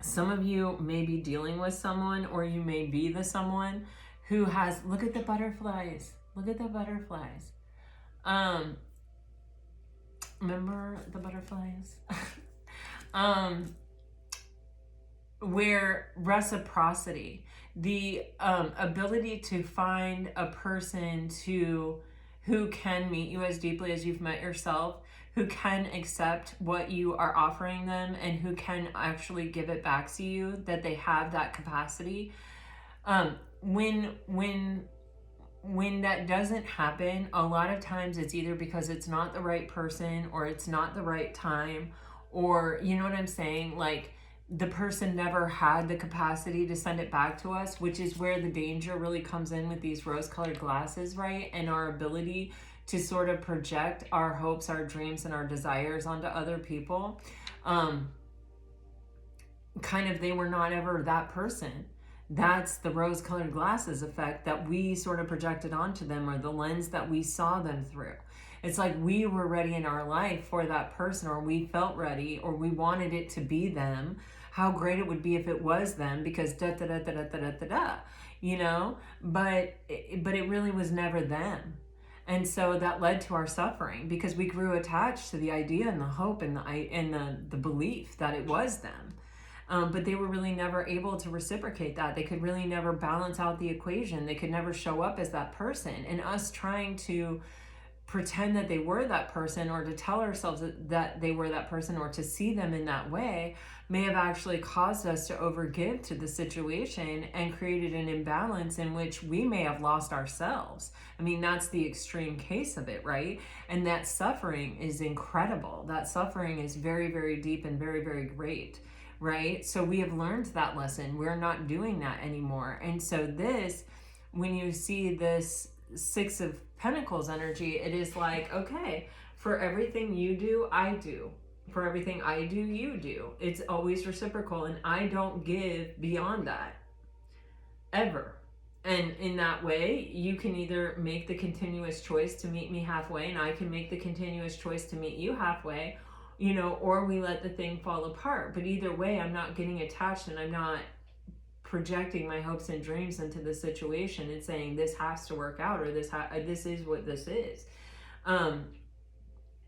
some of you may be dealing with someone, or you may be the someone who has, look at the butterflies. Look at the butterflies. Remember the butterflies? Where reciprocity, the ability to find a person who can meet you as deeply as you've met yourself, who can accept what you are offering them, and who can actually give it back to you, that they have that capacity. When that doesn't happen, a lot of times it's either because it's not the right person, or it's not the right time, or, you know what I'm saying? Like, the person never had the capacity to send it back to us, which is where the danger really comes in with these rose-colored glasses, right? And our ability to sort of project our hopes, our dreams, and our desires onto other people. Kind of, they were not ever that person. That's the rose-colored glasses effect that we sort of projected onto them, or the lens that we saw them through. It's like we were ready in our life for that person, or we felt ready, or we wanted it to be them. How great it would be if it was them, because da-da-da-da-da-da-da-da, you know? But it really was never them. And so that led to our suffering, because we grew attached to the idea and the hope and the belief that it was them. But they were really never able to reciprocate that. They could really never balance out the equation. They could never show up as that person. And us trying to pretend that they were that person, or to tell ourselves that they were that person, or to see them in that way, may have actually caused us to overgive to the situation and created an imbalance in which we may have lost ourselves. I mean, that's the extreme case of it, right? And that suffering is incredible. That suffering is very, very deep and very, very great, right? So we have learned that lesson. We're not doing that anymore. And so this, when you see this Six of Pentacles energy, it is like, okay, for everything you do, I do. For everything I do, you do. It's always reciprocal, and I don't give beyond that, ever. And in that way, you can either make the continuous choice to meet me halfway, and I can make the continuous choice to meet you halfway, you know, or we let the thing fall apart. But either way, I'm not getting attached, and I'm not projecting my hopes and dreams into the situation and saying this has to work out, or this is what this is.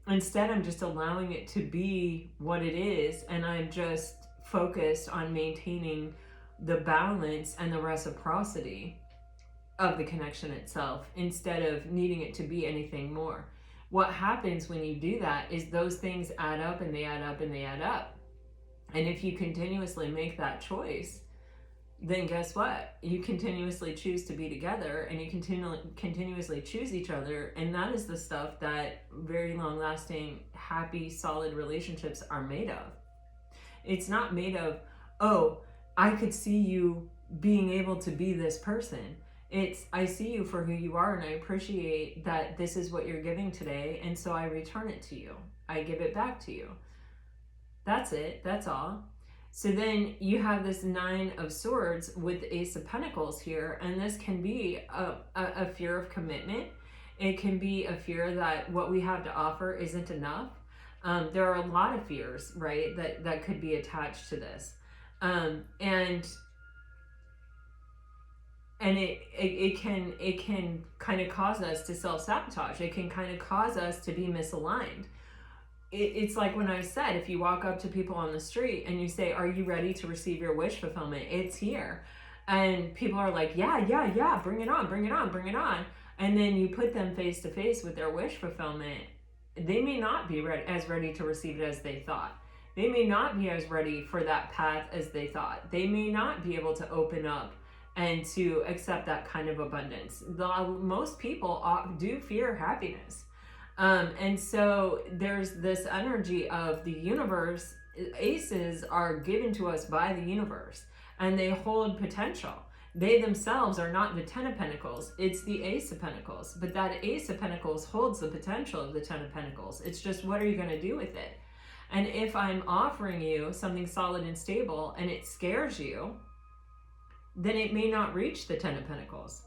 Instead, I'm just allowing it to be what it is, and I'm just focused on maintaining the balance and the reciprocity of the connection itself, instead of needing it to be anything more. What happens when you do that is those things add up, and they add up, and they add up. And if you continuously make that choice, then guess what? You continuously choose to be together, and you continuously choose each other. And that is the stuff that very long lasting, happy, solid relationships are made of. It's not made of, oh, I could see you being able to be this person. It's, I see you for who you are, and I appreciate that this is what you're giving today. And so I return it to you. I give it back to you. That's it. That's all. So then you have this Nine of Swords with the Ace of Pentacles here, and this can be a fear of commitment. It can be a fear that what we have to offer isn't enough. There are a lot of fears, right, that could be attached to this. And it can kind of cause us to self-sabotage. It can kind of cause us to be misaligned. It's like when I said, if you walk up to people on the street and you say, are you ready to receive your wish fulfillment? It's here. And people are like, yeah, bring it on, bring it on, bring it on. And then you put them face to face with their wish fulfillment. They may not be as ready to receive it as they thought. They may not be as ready for that path as they thought. They may not be able to open up and to accept that kind of abundance. Most people do fear happiness. And so there's this energy of the universe. Aces are given to us by the universe, and they hold potential. They themselves are not the Ten of Pentacles. It's the Ace of Pentacles. But that Ace of Pentacles holds the potential of the Ten of Pentacles. It's just, what are you going to do with it? And if I'm offering you something solid and stable and it scares you, then it may not reach the Ten of Pentacles.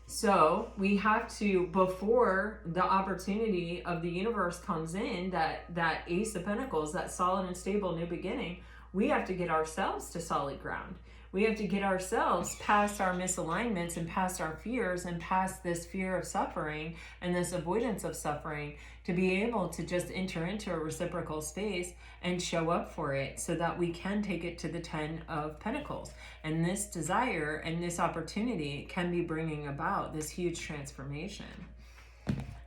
So we have to, before the opportunity of the universe comes in, that Ace of Pentacles, that solid and stable new beginning, we have to get ourselves to solid ground. We have to get ourselves past our misalignments and past our fears and past this fear of suffering and this avoidance of suffering, to be able to just enter into a reciprocal space and show up for it, so that we can take it to the Ten of Pentacles. And this desire and this opportunity can be bringing about this huge transformation.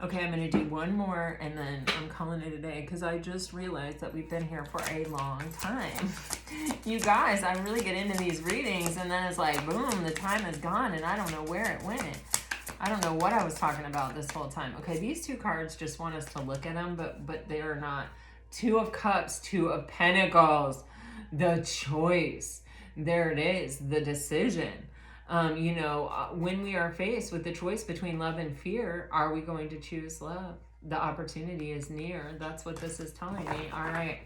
Okay, I'm going to do one more and then I'm calling it a day, because I just realized that we've been here for a long time. You guys, I really get into these readings and then it's like, boom, the time is gone and I don't know where it went. I don't know what I was talking about this whole time. Okay, these two cards just want us to look at them, but they are not. Two of Cups, Two of Pentacles, the choice. There it is, the decision. When we are faced with the choice between love and fear, are we going to choose love? The opportunity is near. That's what this is telling me. All right,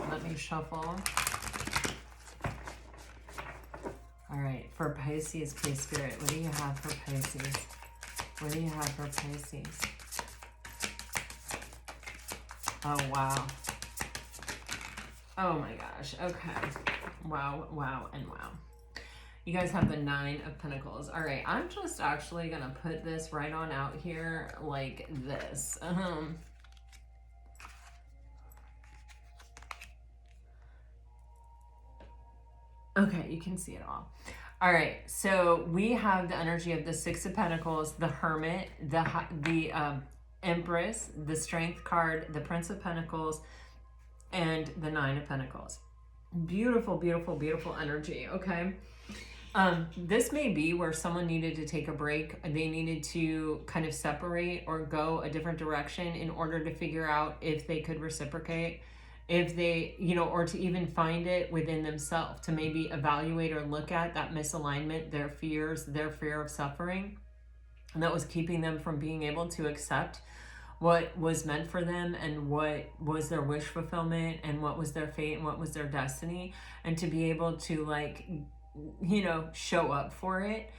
let me shuffle. All right, for Pisces, please, Spirit, what do you have for Pisces? What do you have for Pisces? Oh, wow. Oh my gosh, okay. Wow, and wow. You guys have the Nine of Pentacles. All right, I'm just actually going to put this right on out here like this. Okay, you can see it all. All right, so we have the energy of the Six of Pentacles, the Hermit, the Empress, the Strength card, the Prince of Pentacles, and the Nine of Pentacles. Beautiful, beautiful, beautiful energy, okay? This may be where someone needed to take a break. They needed to kind of separate or go a different direction in order to figure out if they could reciprocate, if they, or to even find it within themselves, to maybe evaluate or look at that misalignment, their fears, their fear of suffering, and that was keeping them from being able to accept what was meant for them and what was their wish fulfillment and what was their fate and what was their destiny, and to be able to show up for it,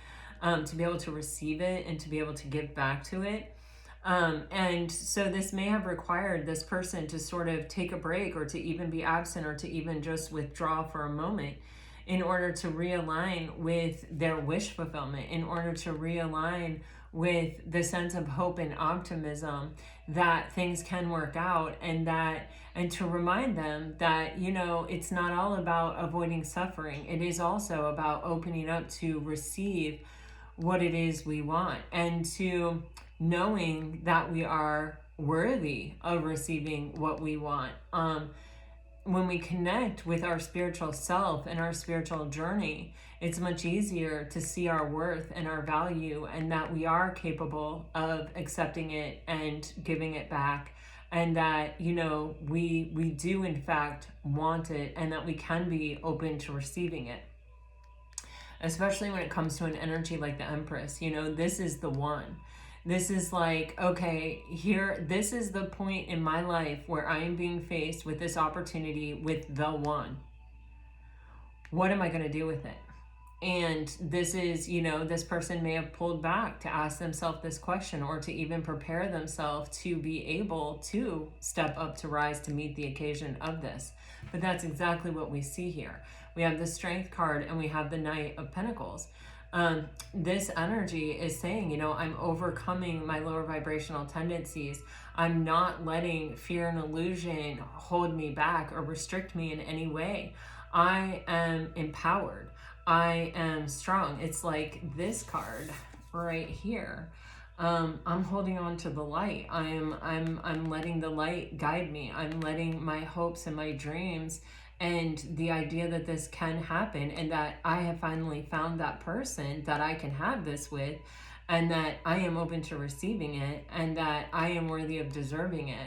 to be able to receive it and to be able to give back to it. And so this may have required this person to sort of take a break, or to even be absent, or to even just withdraw for a moment in order to realign with their wish fulfillment, in order to realign with the sense of hope and optimism that things can work out, and to remind them that, it's not all about avoiding suffering. It is also about opening up to receive what it is we want, and to knowing that we are worthy of receiving what we want. When we connect with our spiritual self and our spiritual journey, it's much easier to see our worth and our value, and that we are capable of accepting it and giving it back, and that, we do in fact want it, and that we can be open to receiving it. Especially when it comes to an energy like the Empress, this is the one. This is like, okay, this is the point in my life where I am being faced with this opportunity with the one. What am I going to do with it? And this is, this person may have pulled back to ask themselves this question, or to even prepare themselves to be able to step up to rise to meet the occasion of this. But that's exactly what we see here. We have the Strength card and we have the Knight of Pentacles. This energy is saying, I'm overcoming my lower vibrational tendencies. I'm not letting fear and illusion hold me back or restrict me in any way. I am empowered. I am strong. It's like this card right here. I'm holding on to the light. I'm letting the light guide me. I'm letting my hopes and my dreams and the idea that this can happen, and that I have finally found that person that I can have this with, and that I am open to receiving it, and that I am worthy of deserving it.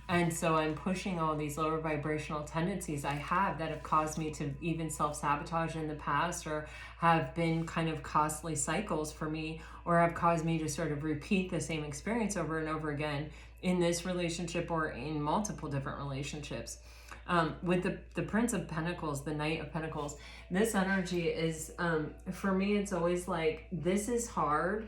And so I'm pushing all these lower vibrational tendencies I have that have caused me to even self-sabotage in the past, or have been kind of costly cycles for me, or have caused me to sort of repeat the same experience over and over again in this relationship or in multiple different relationships. With the Prince of Pentacles, the Knight of Pentacles, this energy is, for me, it's always like, this is hard.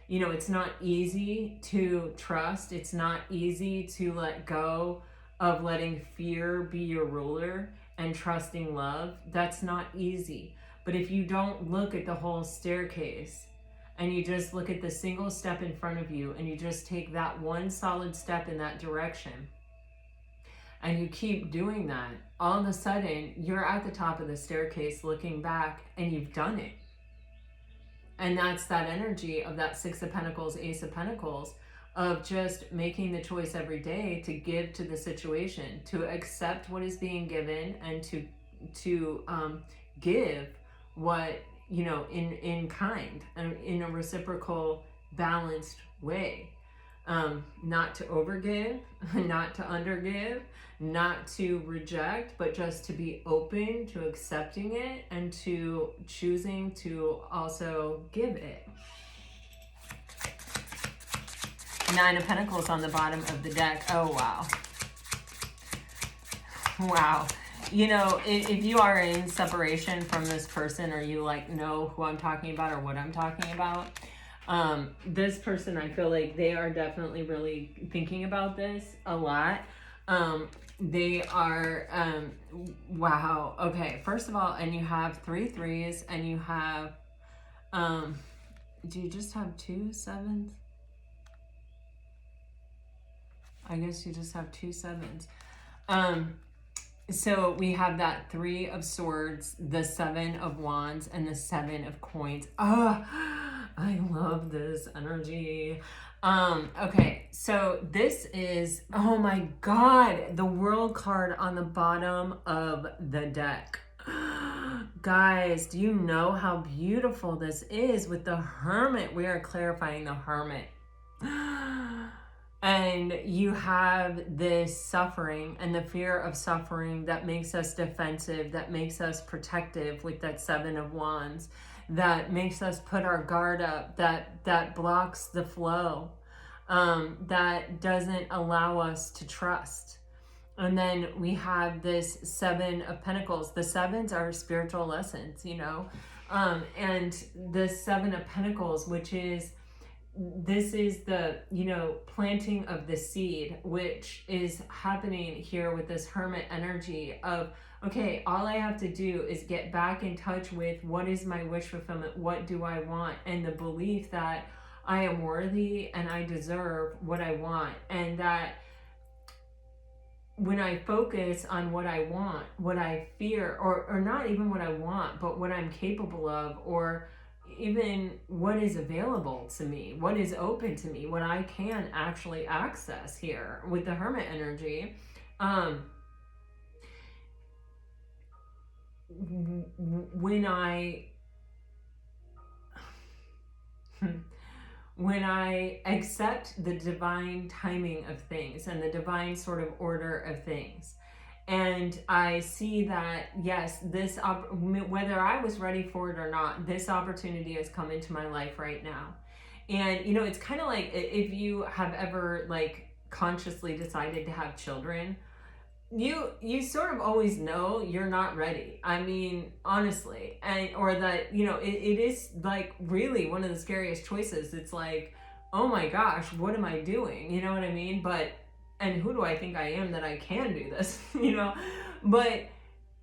It's not easy to trust. It's not easy to let go of letting fear be your ruler and trusting love. That's not easy. But if you don't look at the whole staircase, and you just look at the single step in front of you, and you just take that one solid step in that direction, and you keep doing that, all of a sudden you're at the top of the staircase looking back, and you've done it. And that's that energy of that Six of Pentacles, Ace of Pentacles, of just making the choice every day to give to the situation, to accept what is being given, and to give what, in kind, and in a reciprocal, balanced way. Not to overgive, not to undergive, not to reject, but just to be open to accepting it, and to choosing to also give it. Nine of Pentacles on the bottom of the deck. Oh, wow. Wow. If you are in separation from this person, or you know who I'm talking about or what I'm talking about, this person, I feel like they are definitely really thinking about this a lot. They are, wow. Okay. First of all, and you have 3 3s, and you have, do you just have 2 7s? I guess you just have 2 7s. So we have that 3 of Swords, the 7 of Wands, and the 7 of Coins. Oh, I love this energy. Okay, so this is, oh my God, the World card on the bottom of the deck. Guys, do you know how beautiful this is with the Hermit? We are clarifying the Hermit. And you have this suffering and the fear of suffering that makes us defensive, that makes us protective with that 7 of Wands, that makes us put our guard up, that blocks the flow, that doesn't allow us to trust. And then we have this 7 of Pentacles. The 7s are spiritual lessons, you know, and the 7 of Pentacles, which is, this is the, you know, planting of the seed, which is happening here with this Hermit energy of, okay, all I have to do is get back in touch with what is my wish fulfillment, what do I want, and the belief that I am worthy and I deserve what I want, and that when I focus on what I want, what I fear, or not even what I want, but what I'm capable of, or even what is available to me, what is open to me, what I can actually access here with the Hermit energy. When I accept the divine timing of things and the divine sort of order of things, and I see that, yes, this whether I was ready for it or not, this opportunity has come into my life right now. And, you know, it's kind of like if you have ever like consciously decided to have children, you sort of always know you're not ready. I mean, honestly, and or that, you know, it is like really one of the scariest choices. It's like, oh my gosh, what am I doing? You know what I mean? But and who do I think I am that I can do this? You know, but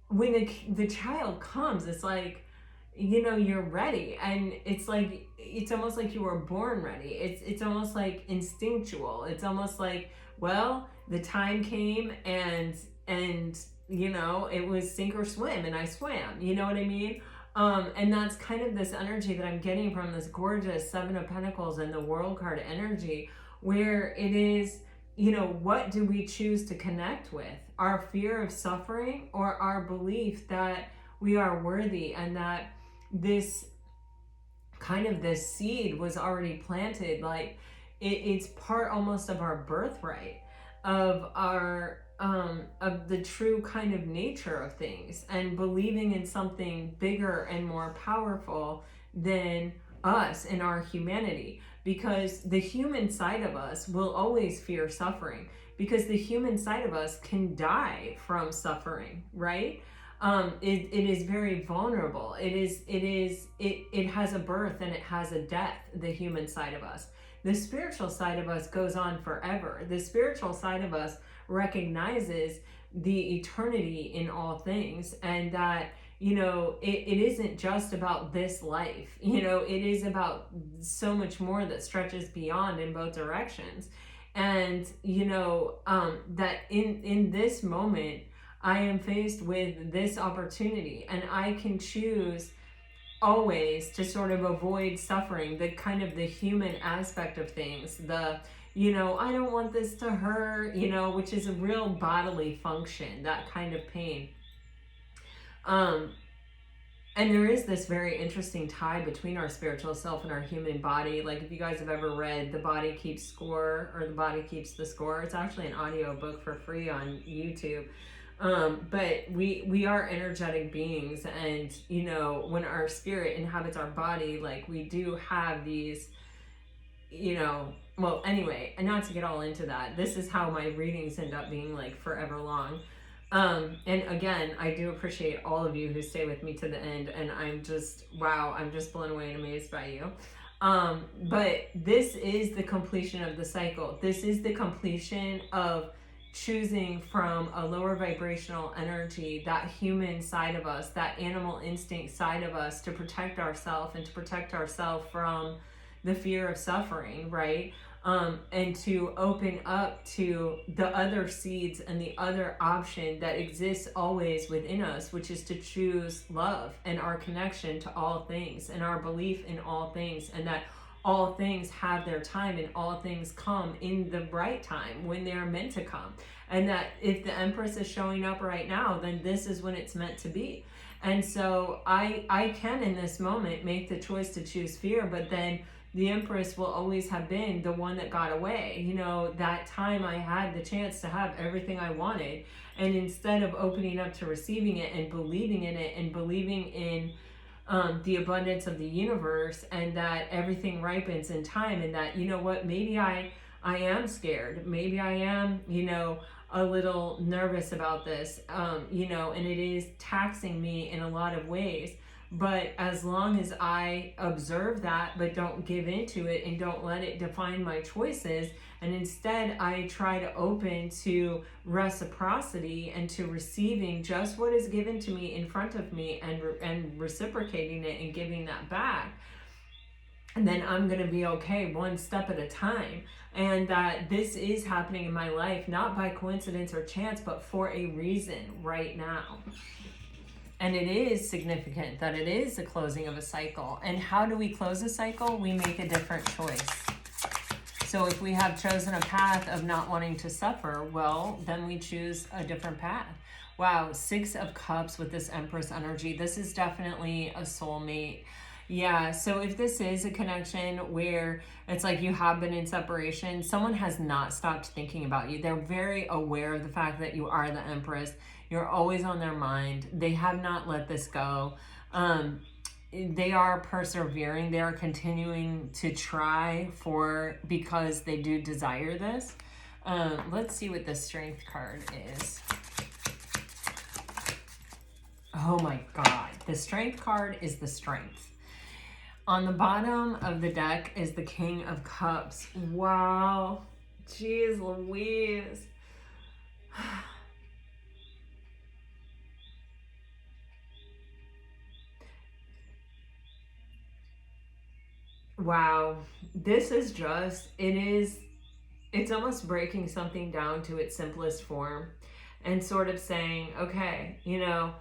when the child comes, it's like, you know, you're ready, and it's like, it's almost like you were born ready. It's almost like instinctual. It's almost like, well, the time came, and you know, it was sink or swim, and I swam. You know what I mean? And that's kind of this energy that I'm getting from this gorgeous 7 of Pentacles and the World card energy, where it is, you know, what do we choose to connect with? Our fear of suffering, or our belief that we are worthy, and that this kind of this seed was already planted, like it's part almost of our birthright, of our of the true kind of nature of things, and believing in something bigger and more powerful than us and our humanity, because the human side of us will always fear suffering, because the human side of us can die from suffering, right? It is very vulnerable. It has a birth and it has a death, the human side of us. The spiritual side of us goes on forever. The spiritual side of us recognizes the eternity in all things, and that, you know, it isn't just about this life. You know, it is about so much more that stretches beyond in both directions. And, you know, that in this moment, I am faced with this opportunity, and I can choose always to sort of avoid suffering, the kind of the human aspect of things, the, you know, I don't want this to hurt, you know, which is a real bodily function, that kind of pain. And there is this very interesting tie between our spiritual self and our human body. Like, if you guys have ever read The Body Keeps Score, or The Body Keeps the Score, it's actually an audio book for free on YouTube. But we are energetic beings, and, you know, when our spirit inhabits our body, like, we do have these, you know, well, anyway, and not to get all into that, this is how my readings end up being like forever long. And again, I do appreciate all of you who stay with me to the end, and I'm just, wow, I'm just blown away and amazed by you. But this is the completion of the cycle. This is the completion of choosing from a lower vibrational energy, that human side of us, that animal instinct side of us, to protect ourselves, and to protect ourselves from the fear of suffering, right? and to open up to the other seeds and the other option that exists always within us, which is to choose love and our connection to all things and our belief in all things, and that all things have their time and all things come in the right time when they are meant to come. And that if the Empress is showing up right now, then this is when it's meant to be. And so I can in this moment make the choice to choose fear, but then the Empress will always have been the one that got away. You know, that time I had the chance to have everything I wanted, and instead of opening up to receiving it and believing in it and believing in the abundance of the universe, and that everything ripens in time, and that, you know what, maybe I am scared, maybe I am, you know, a little nervous about this, you know, and it is taxing me in a lot of ways. But as long as I observe that, but don't give into it and don't let it define my choices, and instead I try to open to reciprocity and to receiving just what is given to me in front of me, and reciprocating it and giving that back, and then I'm going to be okay one step at a time. And that this is happening in my life, not by coincidence or chance, but for a reason right now. And it is significant that it is the closing of a cycle. And how do we close a cycle? We make a different choice. So if we have chosen a path of not wanting to suffer, well, then we choose a different path. Wow, 6 of Cups with this Empress energy. This is definitely a soulmate. Yeah, so if this is a connection where it's like you have been in separation, someone has not stopped thinking about you. They're very aware of the fact that you are the Empress. You're always on their mind. They have not let this go. They are persevering. They are continuing to try because they do desire this. Let's see what the Strength card is. Oh my God. The Strength card is the Strength. On the bottom of the deck is the King of Cups. Wow. Jeez Louise. Wow. This is just, it's almost breaking something down to its simplest form and sort of saying, okay, you know,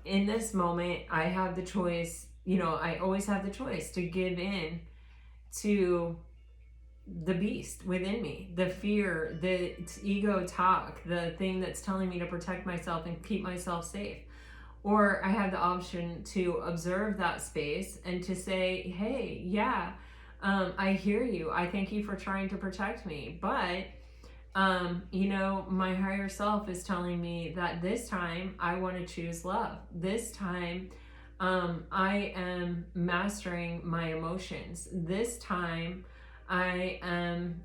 in this moment, I have the choice. You know, I always have the choice to give in to the beast within me, the fear, the ego talk, the thing that's telling me to protect myself and keep myself safe. Or I have the option to observe that space and to say, hey, yeah, I hear you. I thank you for trying to protect me. But, you know, my higher self is telling me that this time I want to choose love. This time, I am mastering my emotions. This time I'm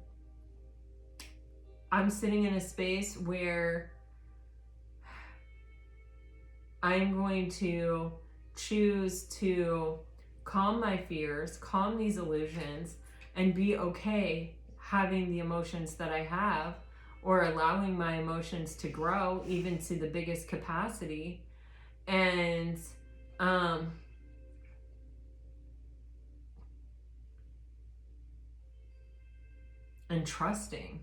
sitting in a space where I'm going to choose to calm my fears, calm these illusions, and be okay having the emotions that I have, or allowing my emotions to grow even to the biggest capacity. And trusting,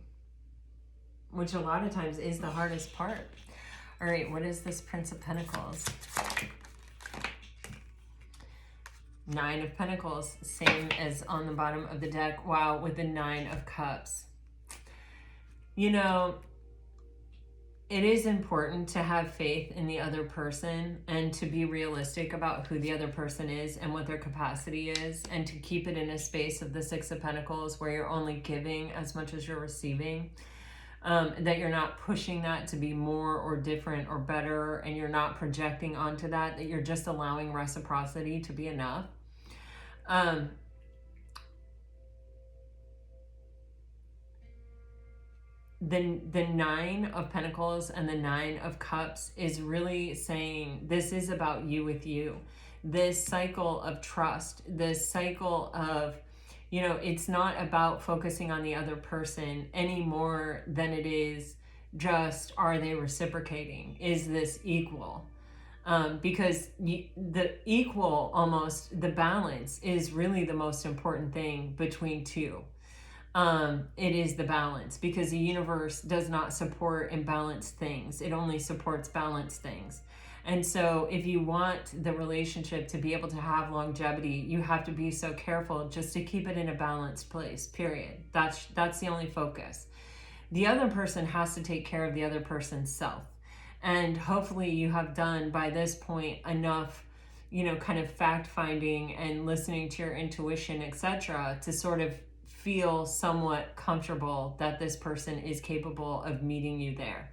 which a lot of times is the hardest part. All right, what is this Prince of Pentacles? 9 of Pentacles, same as on the bottom of the deck. Wow, with the 9 of Cups. You know, it is important to have faith in the other person and to be realistic about who the other person is and what their capacity is, and to keep it in a space of the 6 of Pentacles where you're only giving as much as you're receiving. That you're not pushing that to be more or different or better, and you're not projecting onto that, that you're just allowing reciprocity to be enough. The 9 of Pentacles and the 9 of Cups is really saying this is about you with you. This cycle of trust, this cycle of, you know, it's not about focusing on the other person any more than it is just, are they reciprocating? Is this equal? Because the equal, almost the balance, is really the most important thing between two. it is the balance, because the universe does not support imbalanced things. It only supports balanced things. And so if you want the relationship to be able to have longevity, you have to be so careful just to keep it in a balanced place, period. That's the only focus. The other person has to take care of the other person's self. And hopefully you have done by this point enough, kind of fact finding and listening to your intuition, etc., to sort of feel somewhat comfortable that this person is capable of meeting you there.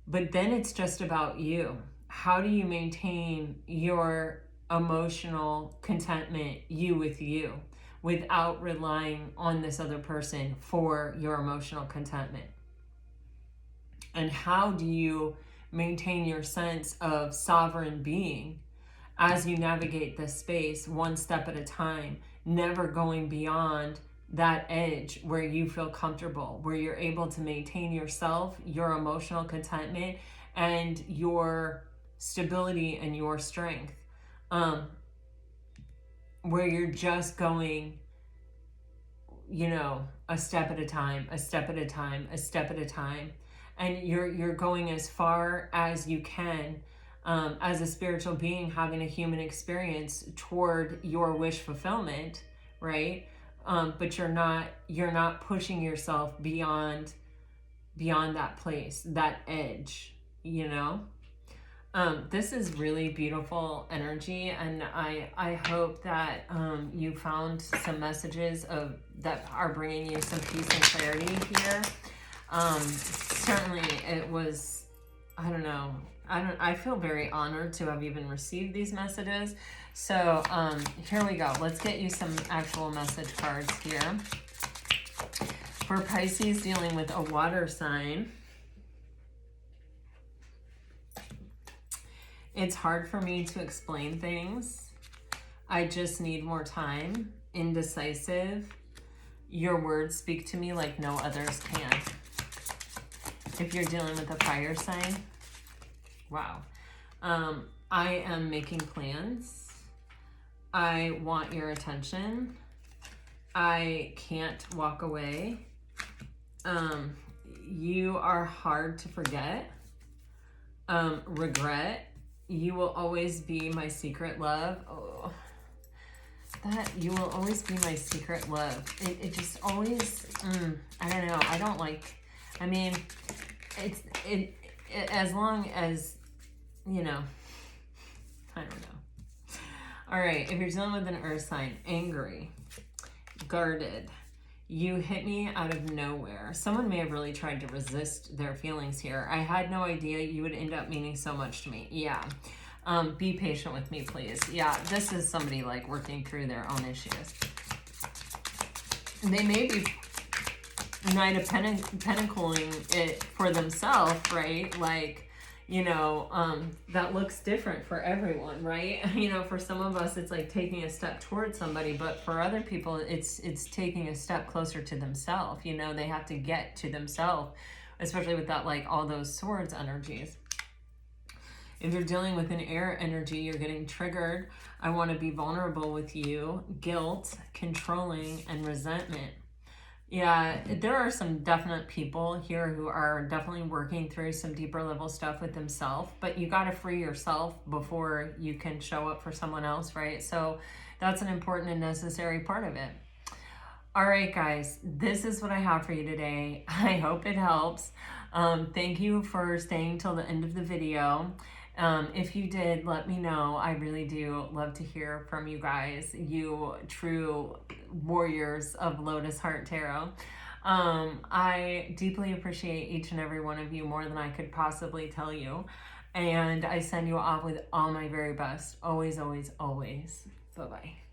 But then it's just about you. How do you maintain your emotional contentment, you with you, without relying on this other person for your emotional contentment? And how do you maintain your sense of sovereign being as you navigate this space one step at a time, never going beyond that edge where you feel comfortable, where you're able to maintain yourself, your emotional contentment, and your stability and your strength, where you're just going, a step at a time, a step at a time, a step at a time, and you're going as far as you can, as a spiritual being having a human experience toward your wish fulfillment, right? But you're not pushing yourself beyond that place, that edge, This is really beautiful energy, and I hope that you found some messages that are bringing you some peace and clarity here. Certainly it was, I feel very honored to have even received these messages. So here we go. Let's get you some actual message cards here. For Pisces dealing with a water sign, it's hard for me to explain things. I just need more time. Indecisive. Your words speak to me like no others can. If you're dealing with a fire sign, wow. I am making plans. I want your attention. I can't walk away. You are hard to forget. Regret. You will always be my secret love. Oh, that you will always be my secret love. It just always, I don't know. I don't like, it as long as, I don't know. All right, if you're dealing with an earth sign, angry, guarded, you hit me out of nowhere. Someone may have really tried to resist their feelings here. I had no idea you would end up meaning so much to me. Yeah. Be patient with me, please. Yeah, this is somebody like working through their own issues. They may be Knight of Pentacling it for themselves, right? Like, that looks different for everyone, right? For some of us, it's like taking a step towards somebody, but for other people, it's taking a step closer to themselves. They have to get to themselves, especially with that, like all those swords energies. If you're dealing with an air energy, you're getting triggered. I want to be vulnerable with you. Guilt, controlling, and resentment. Yeah, there are some definite people here who are definitely working through some deeper level stuff with themselves, but you got to free yourself before you can show up for someone else, right? So that's an important and necessary part of it. All right, guys, this is what I have for you today. I hope it helps. Thank you for staying till the end of the video. If you did, let me know. I really do love to hear from you guys, you true warriors of Lotus Heart Tarot. I deeply appreciate each and every one of you more than I could possibly tell you. And I send you off with all my very best. Always, always, always. Bye-bye.